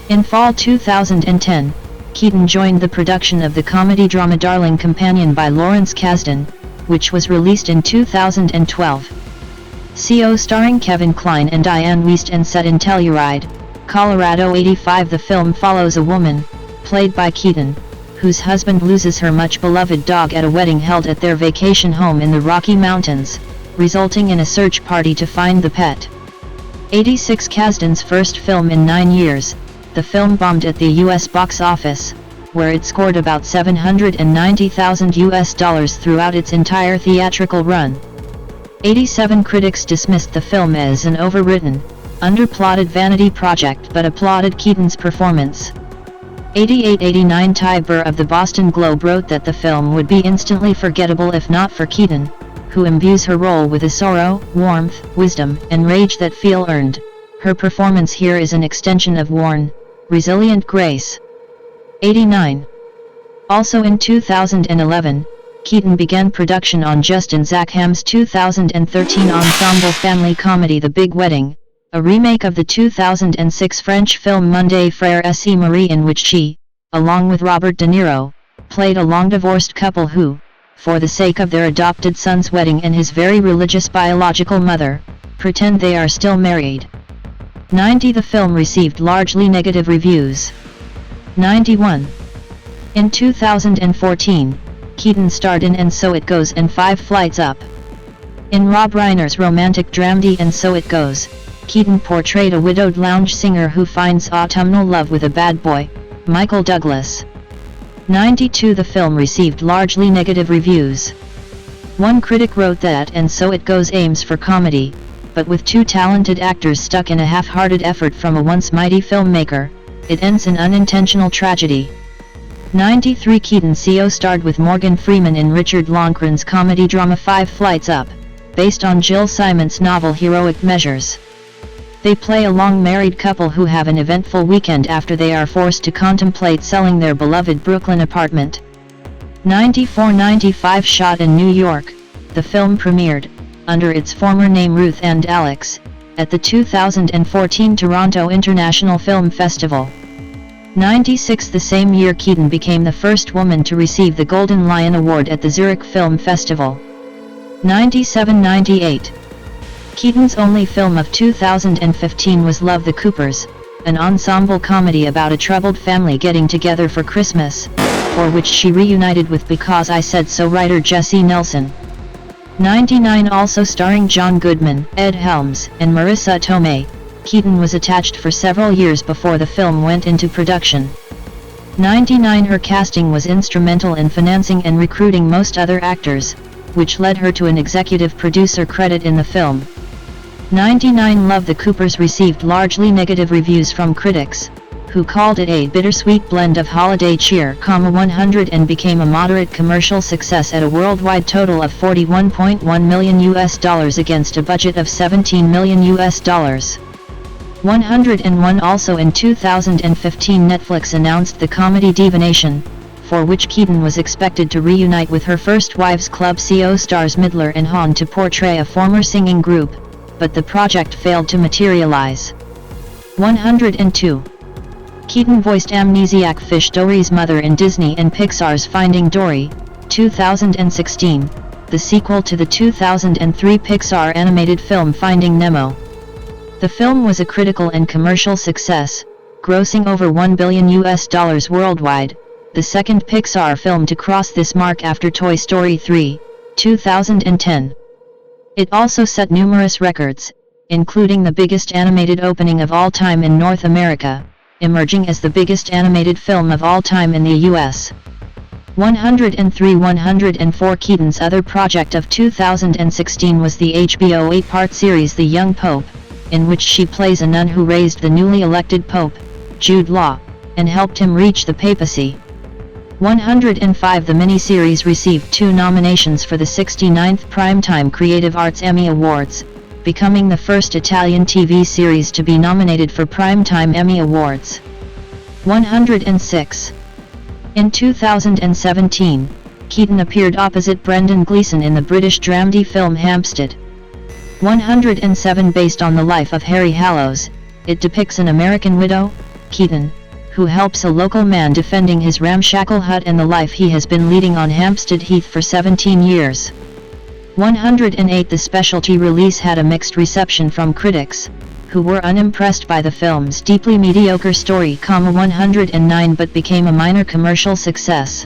S1: In fall 2010, Keaton joined the production of the comedy drama Darling Companion by Lawrence Kasdan, which was released in 2012. CO starring Kevin Kline and Diane Wiest and set in Telluride, Colorado. 85 The film follows a woman, played by Keaton, whose husband loses her much-beloved dog at a wedding held at their vacation home in the Rocky Mountains, resulting in a search party to find the pet. 86 Kasdan's first film in 9 years, the film bombed at the US box office, where it scored about $790,000 throughout its entire theatrical run. 87 Critics dismissed the film as an overwritten, underplotted vanity project but applauded Keaton's performance. 88 Ty Burr of the Boston Globe wrote that the film would be instantly forgettable if not for Keaton, who imbues her role with a sorrow, warmth, wisdom, and rage that feel earned. Her performance here is an extension of worn, resilient grace. 89. Also in 2011, Keaton began production on Justin Zackham's 2013 ensemble family comedy The Big Wedding, a remake of the 2006 French film Monde Frères et Marie, in which she, along with Robert De Niro, played a long-divorced couple who, for the sake of their adopted son's wedding and his very religious biological mother, pretend they are still married. 90. The film received largely negative reviews. 91. In 2014, Keaton starred in And So It Goes and 5 Flights Up. In Rob Reiner's romantic dramedy And So It Goes, Keaton portrayed a widowed lounge singer who finds autumnal love with a bad boy, Michael Douglas. 92. The film received largely negative reviews. One critic wrote that And So It Goes aims for comedy, but with two talented actors stuck in a half-hearted effort from a once mighty filmmaker, it ends in unintentional tragedy. 93. Keaton co-starred with Morgan Freeman in Richard Loncren's comedy drama 5 Flights Up, based on Jill Simon's novel Heroic Measures. They play a long married couple who have an eventful weekend after they are forced to contemplate selling their beloved Brooklyn apartment. 94. 95. Shot in New York, the film premiered, under its former name Ruth and Alex, at the 2014 Toronto International Film Festival. 96. The same year Keaton became the first woman to receive the Golden Lion Award at the Zurich Film Festival. 97. 98. Keaton's only film of 2015 was Love the Coopers, an ensemble comedy about a troubled family getting together for Christmas, for which she reunited with Because I Said So writer Jesse Nelson. 99. Also starring John Goodman, Ed Helms, and Marissa Tomei, Keaton was attached for several years before the film went into production. 99. Her casting was instrumental in financing and recruiting most other actors, which led her to an executive producer credit in the film. 99. Love the Coopers received largely negative reviews from critics, who called it a bittersweet blend of holiday cheer, 100 and became a moderate commercial success at a worldwide total of $41.1 million against a budget of $17 million. 101. Also in 2015 Netflix announced the comedy Divination, for which Keaton was expected to reunite with her First Wives Club co-stars Midler and Hahn to portray a former singing group, but the project failed to materialize. 102. Keaton voiced amnesiac Fish Dory's mother in Disney and Pixar's Finding Dory, 2016, the sequel to the 2003 Pixar animated film Finding Nemo. The film was a critical and commercial success, grossing over $1 billion worldwide, the second Pixar film to cross this mark after Toy Story 3, 2010. It also set numerous records, including the biggest animated opening of all time in North America, emerging as the biggest animated film of all time in the US. 103. 104. Keaton's other project of 2016 was the HBO 8-part series The Young Pope, in which she plays a nun who raised the newly elected Pope, Jude Law, and helped him reach the papacy. 105. The miniseries received 2 nominations for the 69th Primetime Creative Arts Emmy Awards, becoming the first Italian TV series to be nominated for Primetime Emmy Awards. 106. In 2017, Keaton appeared opposite Brendan Gleeson in the British dramedy film Hampstead. 107. Based on the life of Harry Hallows, it depicts an American widow, Keaton, who helps a local man defending his ramshackle hut and the life he has been leading on Hampstead Heath for 17 years. 108. The specialty release had a mixed reception from critics, who were unimpressed by the film's deeply mediocre story, 109 but became a minor commercial success.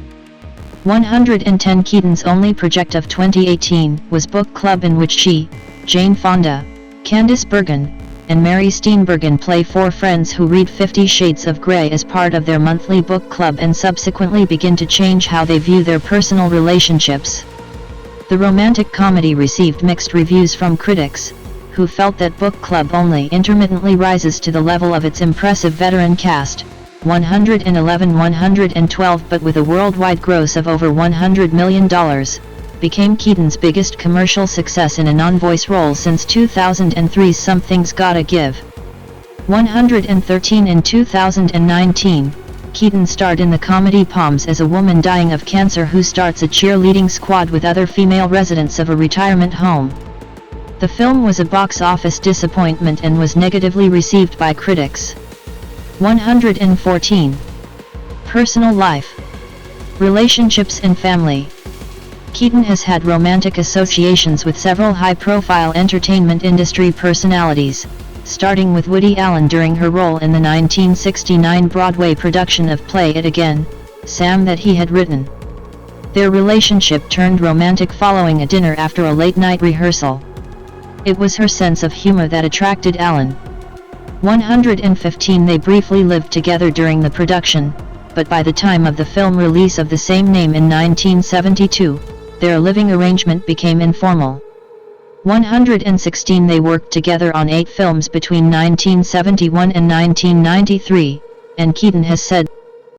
S1: 110. Keaton's only project of 2018 was Book Club, in which she, Jane Fonda, Candice Bergen, and Mary Steenburgen play 4 friends who read 50 Shades of Grey as part of their monthly book club and subsequently begin to change how they view their personal relationships. The romantic comedy received mixed reviews from critics, who felt that Book Club only intermittently rises to the level of its impressive veteran cast, 111-112, but with a worldwide gross of over $100 million, became Keaton's biggest commercial success in a non-voice role since 2003's Something's Gotta Give. 113. In 2019, Keaton starred in the comedy Palms as a woman dying of cancer who starts a cheerleading squad with other female residents of a retirement home. The The film was a box office disappointment and was negatively received by critics. 114. Personal life. Relationships and family. Keaton has had romantic associations with several high-profile entertainment industry personalities, starting with Woody Allen during her role in the 1969 Broadway production of Play It Again, Sam, that he had written. Their relationship turned romantic following a dinner after a late-night rehearsal. It was her sense of humor that attracted Allen. 115. They briefly lived together during the production, but by the time of the film release of the same name in 1972, their living arrangement became informal. 116. They worked together on 8 films between 1971 and 1993, and Keaton has said,